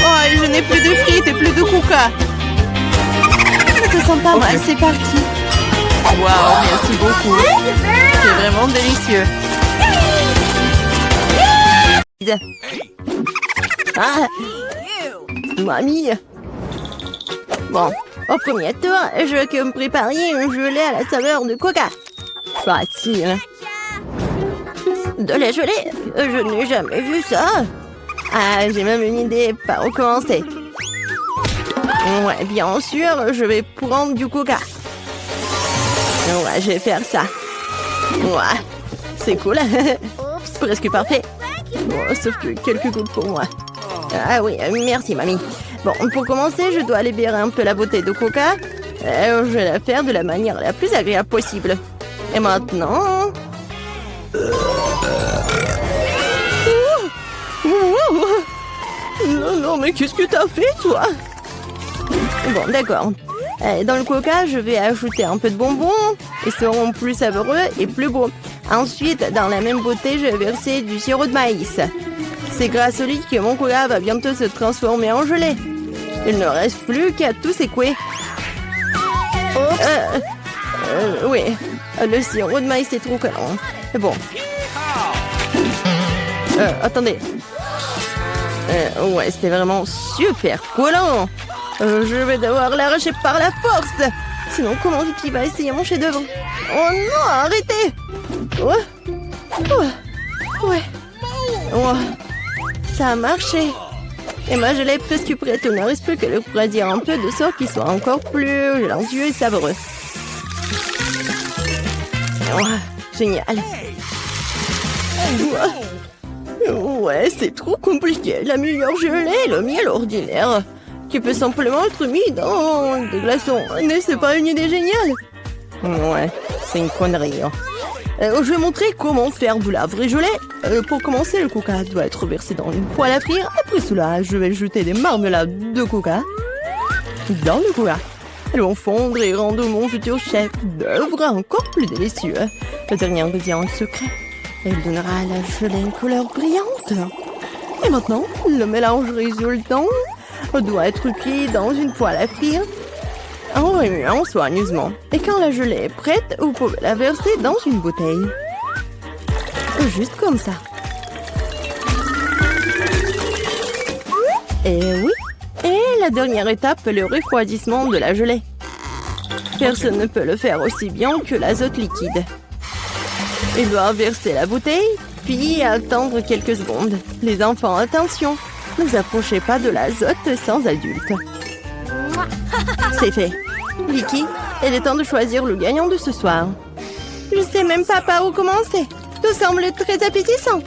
Oh, je n'ai plus de frites et plus de coca. Ça te sent pas mal, c'est parti. Waouh, merci beaucoup. C'est vraiment délicieux. Ah, mamie. Bon, au premier tour, je veux que me prépariez un gelée à la saveur de coca. Facile. De la gelée? Je n'ai jamais vu ça. Ah, j'ai même une idée par où commencer. Ouais, bien sûr, je vais prendre du coca. Ouais, je vais faire ça. Ouais, c'est cool. Presque parfait. Bon, sauf que quelques gouttes pour moi. Ah oui, merci mamie. Bon, pour commencer, je dois libérer un peu la bouteille de coca. Je vais la faire de la manière la plus agréable possible. Et maintenant... Non, non, mais qu'est-ce que t'as fait, toi? Bon, d'accord. Dans le coca, je vais ajouter un peu de bonbons. Ils seront plus savoureux et plus beaux. Ensuite, dans la même bouteille, je vais verser du sirop de maïs. C'est grâce au liquide que mon coca va bientôt se transformer en gelée. Il ne reste plus qu'à tout secouer. Oui, le sirop de maïs est trop collant. Bon. Attendez. Ouais, c'était vraiment super collant. Je vais devoir l'arracher par la force. Sinon, comment Vicky va essayer mon chef-d'œuvre? Oh non, arrêtez! Ouais. Oh, ça a marché. Et ma gelée est presque prête. Il ne reste plus que le refroidir un peu de sorte qu'il soit encore plus gélatineux et savoureux. Oh, génial. Ouais, c'est trop compliqué. La meilleure gelée est le miel ordinaire, qui peut simplement être mis dans des glaçons. Mais c'est pas une idée géniale? Ouais, c'est une connerie. Hein. Je vais montrer comment faire de la vraie gelée. Pour commencer, le coca doit être versé dans une poêle à frire. Après cela, je vais jeter des marmelades de coca dans le coca. Elles vont fondre et rendre mon futur chef d'œuvre encore plus délicieux. Le dernier ingrédient est secret. Il donnera à la gelée une couleur brillante. Et maintenant, le mélange résultant doit être cuit dans une poêle à frire en remuant soigneusement. Et quand la gelée est prête, vous pouvez la verser dans une bouteille. Juste comme ça. Et oui. Et la dernière étape, le refroidissement de la gelée. Personne ne peut le faire aussi bien que l'azote liquide. Il doit verser la bouteille, puis attendre quelques secondes. Les enfants, attention, ne vous approchez pas de l'azote sans adulte. C'est fait. Vicky, il est temps de choisir le gagnant de ce soir. Je sais même pas par où commencer. Tout semble très appétissant.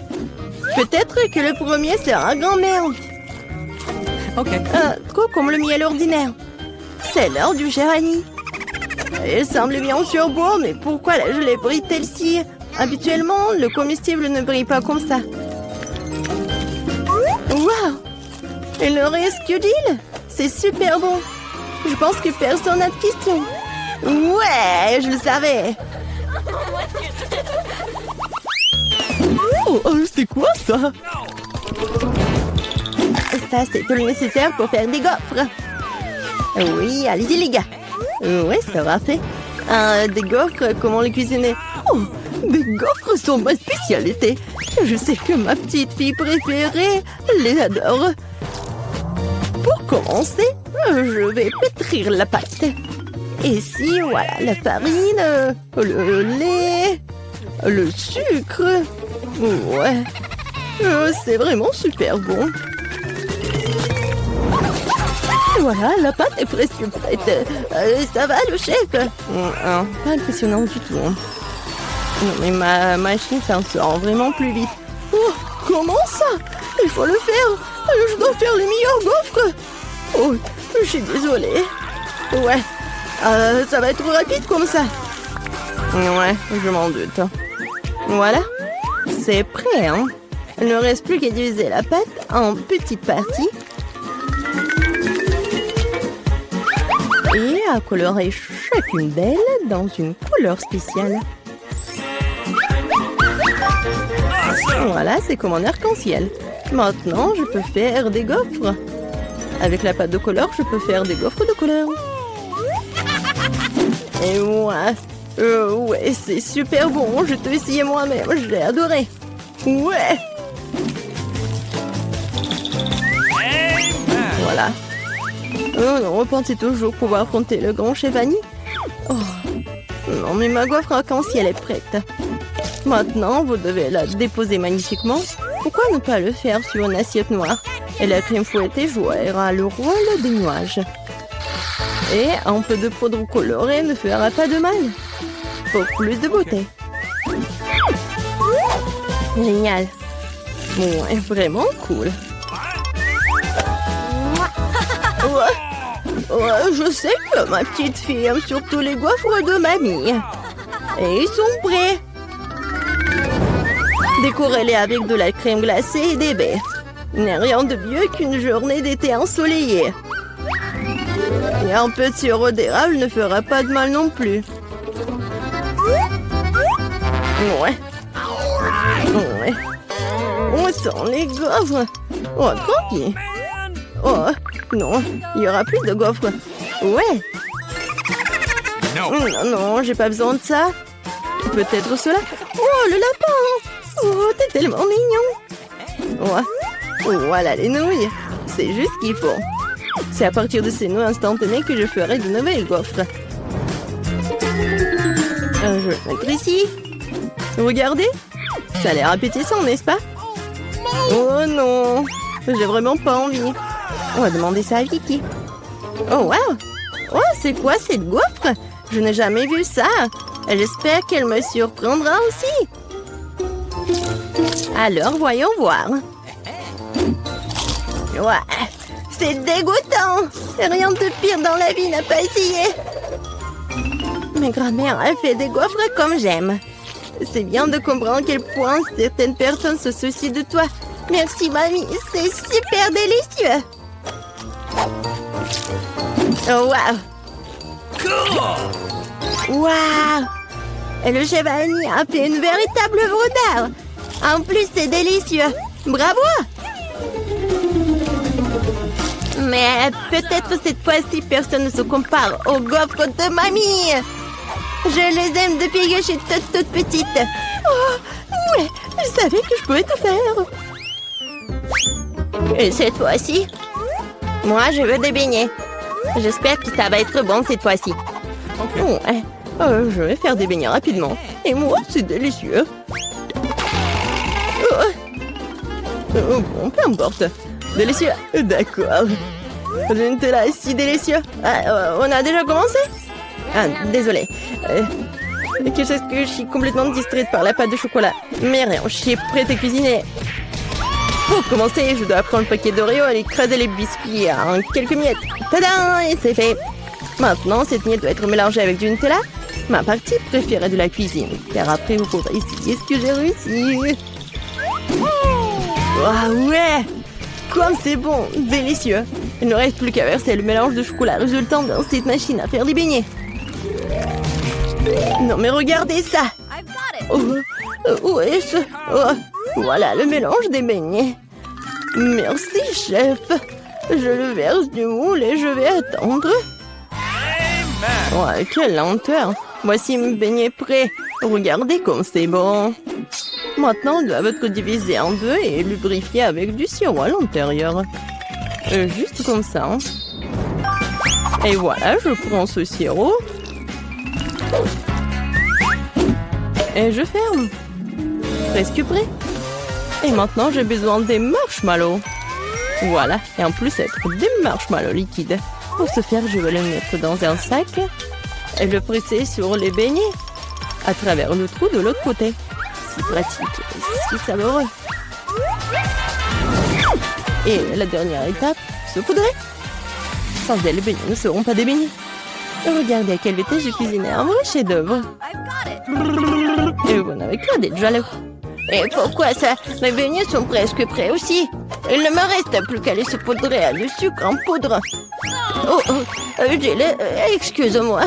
Peut-être que le premier sera grand-mère. Ok. Trop comme le miel ordinaire. C'est l'heure du géranie. Il semble bien sûr beau, mais pourquoi la gelée brille-t-elle si? Habituellement, le comestible ne brille pas comme ça. Waouh! Il ne reste que l'île. C'est super bon. Je pense que personne n'a de questions. Ouais, je le savais. Oh, c'est quoi ça? Ça, c'est tout le nécessaire pour faire des gaufres. Oui, allez-y les gars. Oui, ça va fait. Des gaufres, comment les cuisiner? Oh, des gaufres sont ma spécialité. Je sais que ma petite fille préférée les adore. Pour commencer, je vais pétrir la pâte. Et ici, voilà, la farine, le lait, le sucre. Ouais, c'est vraiment super bon. Voilà, la pâte est presque prête. Ça va, le chef? Pas impressionnant du tout. Non, mais ma machine s'en sort vraiment plus vite. Oh, comment ça? Il faut le faire. Je dois faire les meilleurs gaufres. Oh, je suis désolée. Ouais, ça va être rapide comme ça. Ouais, je m'en doute. Voilà, c'est prêt, hein? Il ne reste plus qu'à diviser la pâte en petites parties. Et à colorer chacune d'elles dans une couleur spéciale. Voilà, c'est comme un arc-en-ciel. Maintenant, je peux faire des gaufres. Avec la pâte de couleur, je peux faire des gaufres de couleur. Et ouais, c'est super bon. Je t'ai essayé moi-même, j'ai adoré. Ouais. Voilà. Oh non, on pensait toujours pouvoir affronter le grand chef Annie. Oh. Non, mais ma gaufre arc-en-ciel est prête. Maintenant, vous devez la déposer magnifiquement. Pourquoi ne pas le faire sur une assiette noire? Et la crème fouettée jouera le rôle des nuages. Et un peu de poudre colorée ne fera pas de mal. Pour plus de beauté. Génial. Ouais, vraiment cool. Ouais, je sais que ma petite fille aime surtout les gaufres de mamie. Et ils sont prêts. Décorez-les avec de la crème glacée et des baies. Il n'y a rien de mieux qu'une journée d'été ensoleillée. Et un peu de sirop d'érable ne fera pas de mal non plus. Ouais. On sent les gaufres. Oh, tranquille. Oh, non, il n'y aura plus de gaufres. Ouais. Non, j'ai pas besoin de ça. Peut-être cela. Oh, le lapin. Oh, t'es tellement mignon. Ouais. Voilà les nouilles. C'est juste ce qu'il faut. C'est à partir de ces nouilles instantanées que je ferai de nouvelles gaufres. Je vais mettre ici. Regardez. Ça a l'air appétissant, n'est-ce pas? Oh non. J'ai vraiment pas envie. On va demander ça à Vicky. Oh, wow. Oh, c'est quoi cette gaufre? Je n'ai jamais vu ça. J'espère qu'elle me surprendra aussi. Alors, voyons voir. Ouais, c'est dégoûtant. Rien de pire dans la vie n'a pas essayé. Ma grand-mère a fait des gaufres comme j'aime. C'est bien de comprendre à quel point certaines personnes se soucient de toi. Merci, mamie. C'est super délicieux. Oh, wow. Wow. Et le chef Annie a fait une véritable œuvre d'art. En plus, c'est délicieux. Bravo. Mais peut-être cette fois-ci, personne ne se compare aux gaufres de mamie. Je les aime depuis que je suis toute petite. Oh, ouais, je savais que je pouvais tout faire. Et cette fois-ci, moi, je veux des beignets. J'espère que ça va être bon cette fois-ci. Ouais. Je vais faire des beignets rapidement. Et moi, c'est délicieux. Bon, peu importe. Délicieux. D'accord. Le Nutella est si délicieux. On a déjà commencé? Désolée. Qu'est-ce que je suis complètement distraite par la pâte de chocolat. Mais rien, je suis prête à cuisiner. Pour commencer, je dois prendre le paquet d'Oreo et écraser les biscuits en quelques miettes. Tadam! Et c'est fait. Maintenant, cette miette doit être mélangée avec du Nutella. Ma partie préférée de la cuisine. Car après, vous pourrez essayer ce que j'ai réussi. Oh, ouais! Comme c'est bon! Délicieux! Il ne reste plus qu'à verser le mélange de chocolat résultant dans cette machine à faire des beignets. Non, mais regardez ça! Où est-ce? Voilà le mélange des beignets. Merci, chef. Je le verse du moule et je vais attendre. Ouais, quelle lenteur. Voici mes beignets prêts. Regardez comme c'est bon. Maintenant, ils doivent être divisés en deux et lubrifiés avec du sirop à l'intérieur. Juste comme ça. Et voilà, je prends ce sirop Et je ferme. Presque prêt. Et maintenant, j'ai besoin des marshmallows. Voilà. Et en plus, être des marshmallows liquides. Pour ce faire, je vais les mettre dans un sac et le presser sur les beignets à travers le trou de l'autre côté. Si pratique et si savoureux. Et la dernière étape, saupoudrer. Sans elle, les beignets ne seront pas des beignets. Regardez à quelle vitesse j'ai cuisiné un vrai chef-d'œuvre. Et vous n'avez qu'à d'être jaloux. Et pourquoi ça? Mes beignets sont presque prêts aussi. Il ne me reste plus qu'à les saupoudrer à le sucre en poudre. Oh, excuse-moi.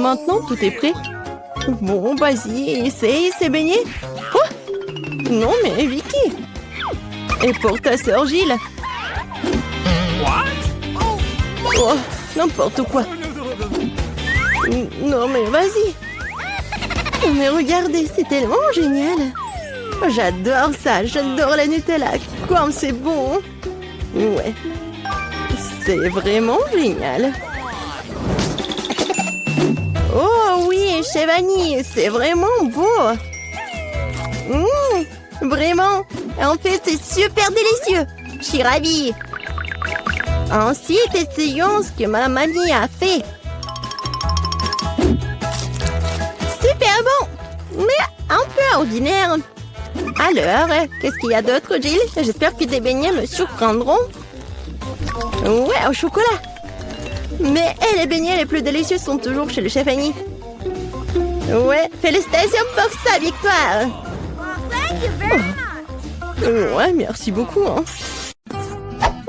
Maintenant, tout est prêt. Bon, vas-y, essaye ces beignets. Oh! Non, mais Vicky. Et pour ta sœur Gilles. Oh, n'importe quoi. Non, mais vas-y. Mais regardez, c'est tellement génial. J'adore ça, j'adore la Nutella. Comme c'est bon. Ouais. C'est vraiment génial. Oh oui, chez Vanille, c'est vraiment beau. Vraiment. En fait, c'est super délicieux. Je suis ravie. Ensuite, essayons ce que ma mamie a fait. Super bon, mais un peu ordinaire. Alors, qu'est-ce qu'il y a d'autre, Jill? J'espère que tes beignets me surprendront. Ouais, au chocolat. Mais les beignets les plus délicieux sont toujours chez le chef Annie. Ouais, félicitations pour sa victoire. Oh. Ouais, merci beaucoup. Hein.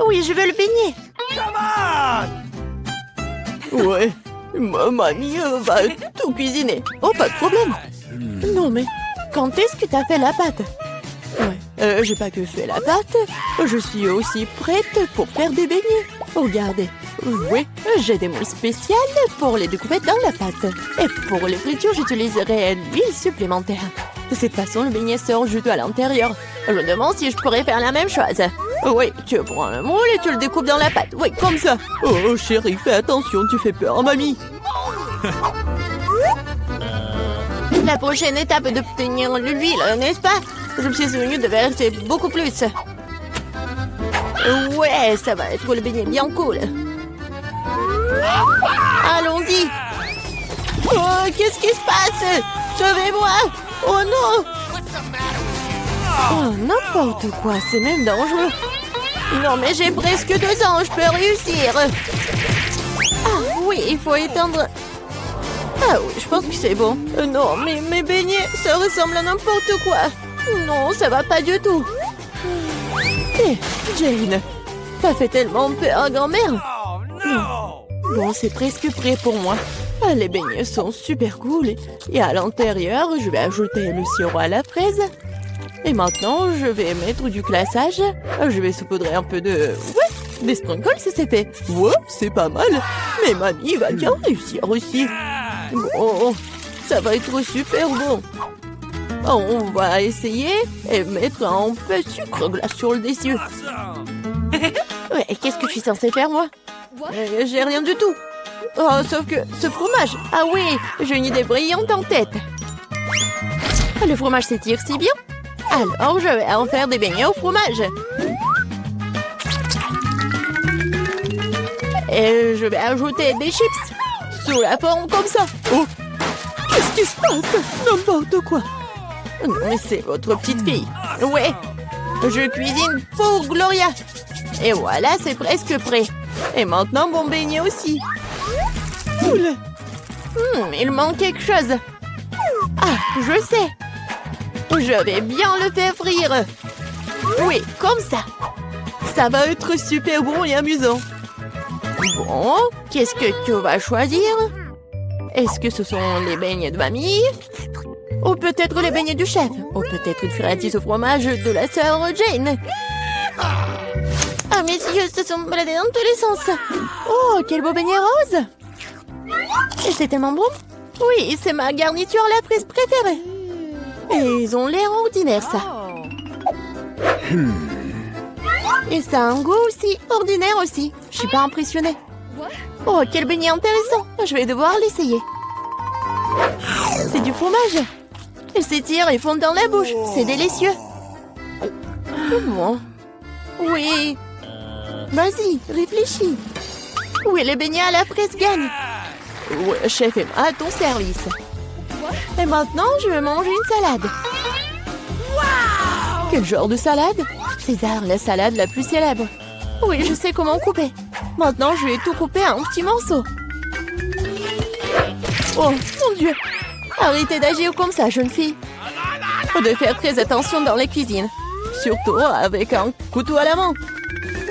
Oui, je veux le beignet. Ouais, ma mamie va tout cuisiner. Oh, pas de problème. Non, mais quand est-ce que t'as fait la pâte? Ouais, j'ai pas que fait la pâte. Je suis aussi prête pour faire des beignets. Regardez. Oui, j'ai des moules spéciales pour les découper dans la pâte. Et pour les fritures, j'utiliserai l'huile supplémentaire. De cette façon, le beignet sort juteux à l'intérieur. Je me demande si je pourrais faire la même chose. Oui, tu prends un moule et tu le découpes dans la pâte. Oui, comme ça. Oh, chérie, fais attention, tu fais peur à mamie. La prochaine étape est d'obtenir l'huile, n'est-ce pas? Je me suis souvenu de verser beaucoup plus. Ouais, ça va être le beignet bien cool. Allons-y. Oh, qu'est-ce qui se passe? Sauvez-moi. Oh non. Oh, n'importe quoi, c'est même dangereux. Non, mais j'ai presque 2 ans, je peux réussir. Ah oui, il faut éteindre. Ah oui, je pense que c'est bon. Non, mais mes beignets, ça ressemble à n'importe quoi. Non, ça va pas du tout. Hé, Jane, t'as fait tellement peur, grand-mère. Bon, c'est presque prêt pour moi. Les beignets sont super cool. Et à l'intérieur, je vais ajouter le sirop à la fraise. Et maintenant, je vais mettre du glaçage. Je vais saupoudrer un peu de... Ouais, des sprinkles, c'est fait. Ouais, c'est pas mal. Mais mamie va bien réussir aussi. Bon, ça va être super bon. On va essayer et mettre un peu de sucre glace sur le dessus. Ouais, qu'est-ce que je suis censée faire, moi? J'ai rien du tout. Oh, sauf que ce fromage. Ah oui, j'ai une idée brillante en tête. Le fromage s'étire si bien. Alors, je vais en faire des beignets au fromage. Et je vais ajouter des chips sous la forme comme ça. Oh, qu'est-ce qui se passe? N'importe quoi. Non, mais c'est votre petite fille. Ouais, je cuisine pour Gloria. Et voilà, c'est presque prêt. Et maintenant, mon beignet aussi. Cool. Il manque quelque chose. Ah, je sais. Je vais bien le faire frire. Oui, comme ça. Ça va être super bon et amusant. Bon, qu'est-ce que tu vas choisir? Est-ce que ce sont les beignets de mamie? Ou peut-être les beignets du chef? Ou peut-être une friandise au fromage de la sœur Jane? Ah, mes yeux se sont baladés dans tous les sens. Oh, quel beau beignet rose! Et c'est tellement bon. Oui, c'est ma garniture à la fraise préférée. Et ils ont l'air ordinaires, ça. Et ça a un goût aussi ordinaire aussi. Je suis pas impressionnée. Oh, quel beignet intéressant. Je vais devoir l'essayer. C'est du fromage. Il s'étire et fond dans la bouche. C'est délicieux. Bon. Oui. Vas-y, réfléchis. Oui, le beignet à la fraise gagne. Ouais, chef, à ton service. Et maintenant, je vais manger une salade. Quel genre de salade? César, la salade la plus célèbre. Oui, je sais comment couper. Maintenant, je vais tout couper en petits morceaux. Oh, mon Dieu! Arrêtez d'agir comme ça, jeune fille. Faut de faire très attention dans la cuisine. Surtout avec un couteau à la main.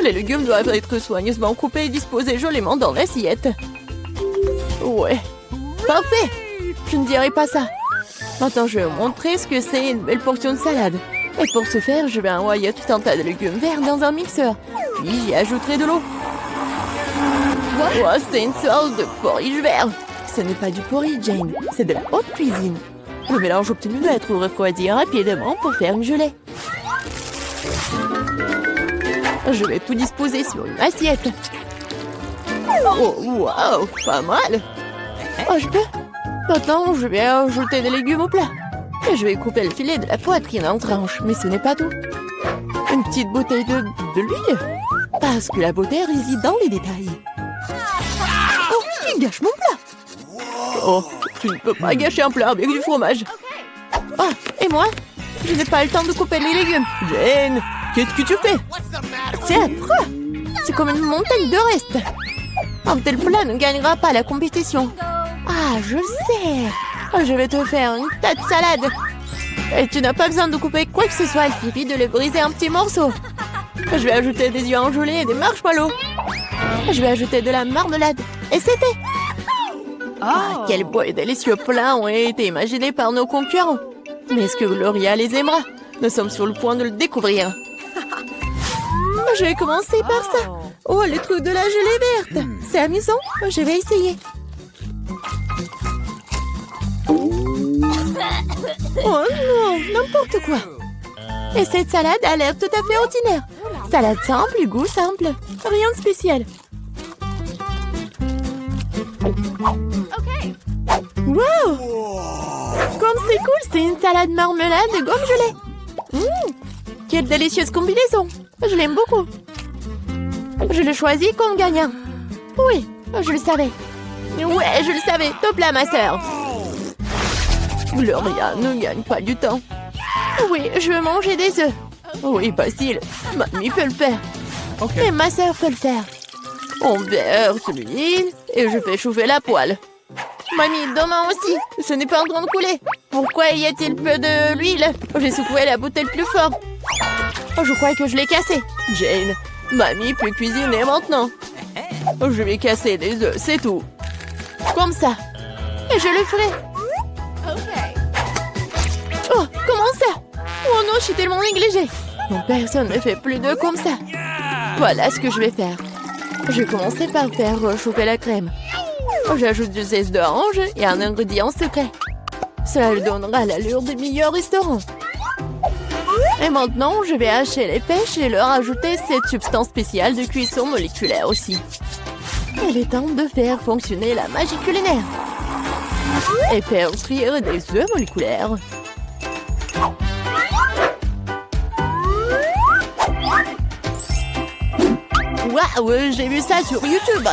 Les légumes doivent être soigneusement coupés et disposés joliment dans l'assiette. Ouais, parfait! Je ne dirai pas ça. Maintenant, je vais vous montrer ce que c'est une belle portion de salade. Et pour ce faire, je vais envoyer tout un tas de légumes verts dans un mixeur. Puis j'y ajouterai de l'eau. Oh, c'est une sorte de porridge vert. Ce n'est pas du porridge, Jane. C'est de la haute cuisine. Le mélange obtenu doit être refroidi rapidement pour faire une gelée. Je vais tout disposer sur une assiette. Oh, wow, pas mal. Oh, je peux. Maintenant, je vais ajouter des légumes au plat. Et je vais couper le filet de la poitrine en tranches. Mais ce n'est pas tout. Une petite bouteille de l'huile. Parce que la beauté réside dans les détails. Oh, il gâche mon plat. Oh, tu ne peux pas gâcher un plat avec du fromage. Ah, et moi? Je n'ai pas le temps de couper les légumes. Jane, qu'est-ce que tu fais? C'est affreux. C'est comme une montagne de restes. Un tel plat ne gagnera pas la compétition. Ah, je sais. Je vais te faire une tas de salade. Et tu n'as pas besoin de couper quoi que ce soit. Il suffit de les briser en petits morceaux. Je vais ajouter des œufs engelés et des marshmallows. Je vais ajouter de la marmelade. Et c'est fait. Ah, quel beau et délicieux plat ont été imaginés par nos concurrents. Mais est-ce que Gloria les aimera? Nous sommes sur le point de le découvrir. Je vais commencer par ça. Oh, le truc de la gelée verte. C'est amusant. Je vais essayer. Oh non, n'importe quoi. Et cette salade a l'air tout à fait ordinaire. Salade simple, goût simple. Rien de spécial. Wow! Comme c'est cool, c'est une salade marmelade de gomme gelée. Quelle délicieuse combinaison. Je l'aime beaucoup. Je le choisis comme gagnant. Oui, je le savais. Ouais, je le savais. Top là, ma sœur. Gloria ne gagne pas du temps. Oui, je veux manger des œufs. Oui, facile. Mamie peut le faire. Et ma sœur peut le faire. On verse l'huile et je fais chauffer la poêle. Mamie, demain aussi. Ce n'est pas en train de couler. Pourquoi y a-t-il peu d'huile? J'ai secoué la bouteille plus fort. Oh, je crois que je l'ai cassée. Jane, mamie peut cuisiner maintenant. Je vais casser des œufs, c'est tout. Comme ça. Et je le ferai. Oh, comment ça? Oh non, je suis tellement négligée. Non, personne ne fait plus d'œufs comme ça. Voilà ce que je vais faire. Je vais commencer par faire chauffer la crème. J'ajoute du zeste d'orange et un ingrédient secret. Cela lui donnera l'allure des meilleurs restaurants. Et maintenant, je vais hacher les pêches et leur ajouter cette substance spéciale de cuisson moléculaire aussi. Il est temps de faire fonctionner la magie culinaire. Et faire cuire des œufs moléculaires. Waouh, j'ai vu ça sur YouTube.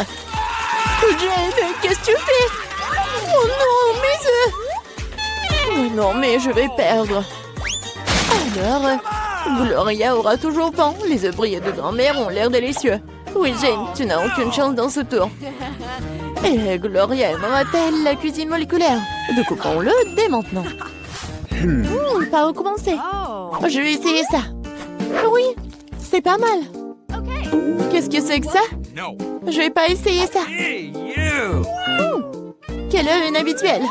Jane, qu'est-ce que tu fais? Oh non, mes œufs! Oh non, mais je vais perdre. Alors, Gloria aura toujours faim. Les œufs brillés de grand-mère ont l'air délicieux. Oui, Jane, tu n'as aucune chance dans ce tour. Et Gloria aimera-t-elle la cuisine moléculaire? Découpons-le dès maintenant. Pas recommencer. Je vais essayer ça. Oui, c'est pas mal. Qu'est-ce que c'est que ça? Je vais pas essayer ça. Quel œuf inhabituel.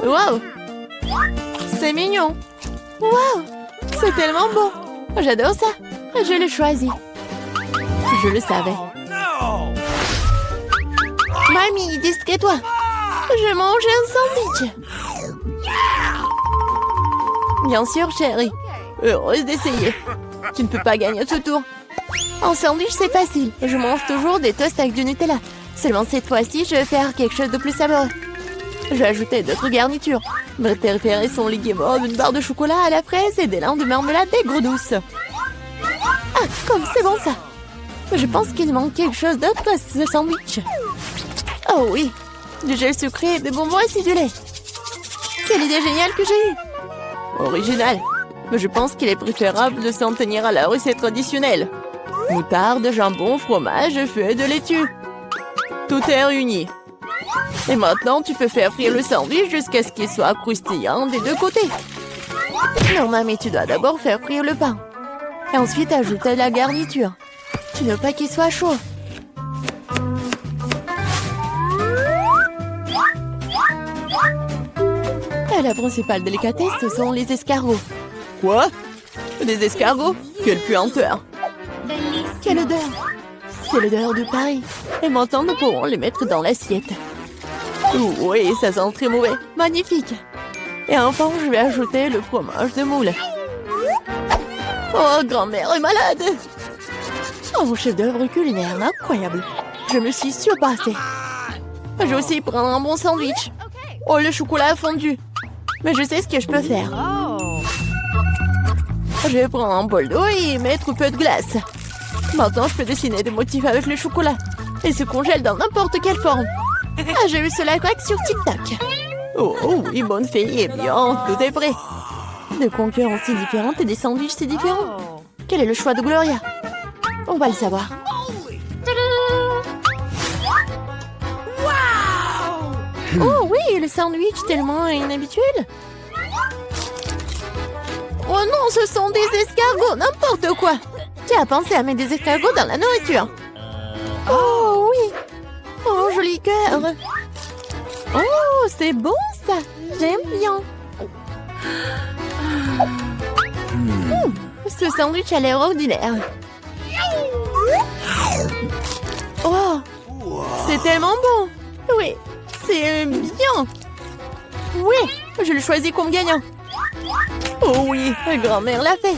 Wow. C'est mignon. Wow. C'est tellement beau. J'adore ça. Je l'ai choisi. Je le savais. Mamie, distrais-toi. Je mange un sandwich. Bien sûr, chérie. Heureuse d'essayer. Tu ne peux pas gagner ce tour. En sandwich, c'est facile. Je mange toujours des toasts avec du Nutella. Seulement cette fois-ci, je vais faire quelque chose de plus savoureux. Je vais ajouter d'autres garnitures. Mes préférés sont les guimauves, une barre de chocolat à la fraise et des lins de marmelade aigre douce. Ah, comme c'est bon ça. Je pense qu'il manque quelque chose d'autre à ce sandwich. Oh oui, du gel sucré, des bonbons acidulés. Quelle idée géniale que j'ai eue. Original. Mais je pense qu'il est préférable de s'en tenir à la recette traditionnelle. Moutarde, jambon, fromage, feuilles de laitue. Tout est réuni. Et maintenant, tu peux faire frire le sandwich jusqu'à ce qu'il soit croustillant des deux côtés. Non, mamie, tu dois d'abord faire frire le pain. Et ensuite, ajouter la garniture. Tu ne veux pas qu'il soit chaud. Et la principale délicatesse, ce sont les escargots. Quoi? Des escargots? Quelle puanteur! Quelle odeur! C'est l'odeur de Paris. Et maintenant, nous pourrons les mettre dans l'assiette. Oui, ça sent très mauvais. Magnifique. Et enfin, je vais ajouter le fromage de moule. Oh, grand-mère est malade. Oh, mon chef-d'œuvre culinaire, incroyable. Je me suis surpassée. Je vais aussi prendre un bon sandwich. Oh, le chocolat a fondu. Mais je sais ce que je peux faire. Je vais prendre un bol d'eau et mettre un peu de glace. Maintenant, je peux dessiner des motifs avec le chocolat. Et se congèle dans n'importe quelle forme. Ah, j'ai vu cela craque sur TikTok. Oh oui, bonne fille, eh bien, tout est prêt. Des concurrences si différentes et des sandwichs si différents. Quel est le choix de Gloria? On va le savoir. Oh oui, le sandwich tellement inhabituel. Oh non, ce sont des escargots, n'importe quoi. Qui a pensé à mettre des escargots dans la nourriture? Oh oui. Oh, joli cœur. Oh, c'est bon ça. J'aime bien. Ce sandwich a l'air ordinaire. Oh, c'est tellement bon. Oui, c'est bien. Oui, je le choisis comme gagnant. Oh oui, grand-mère l'a fait.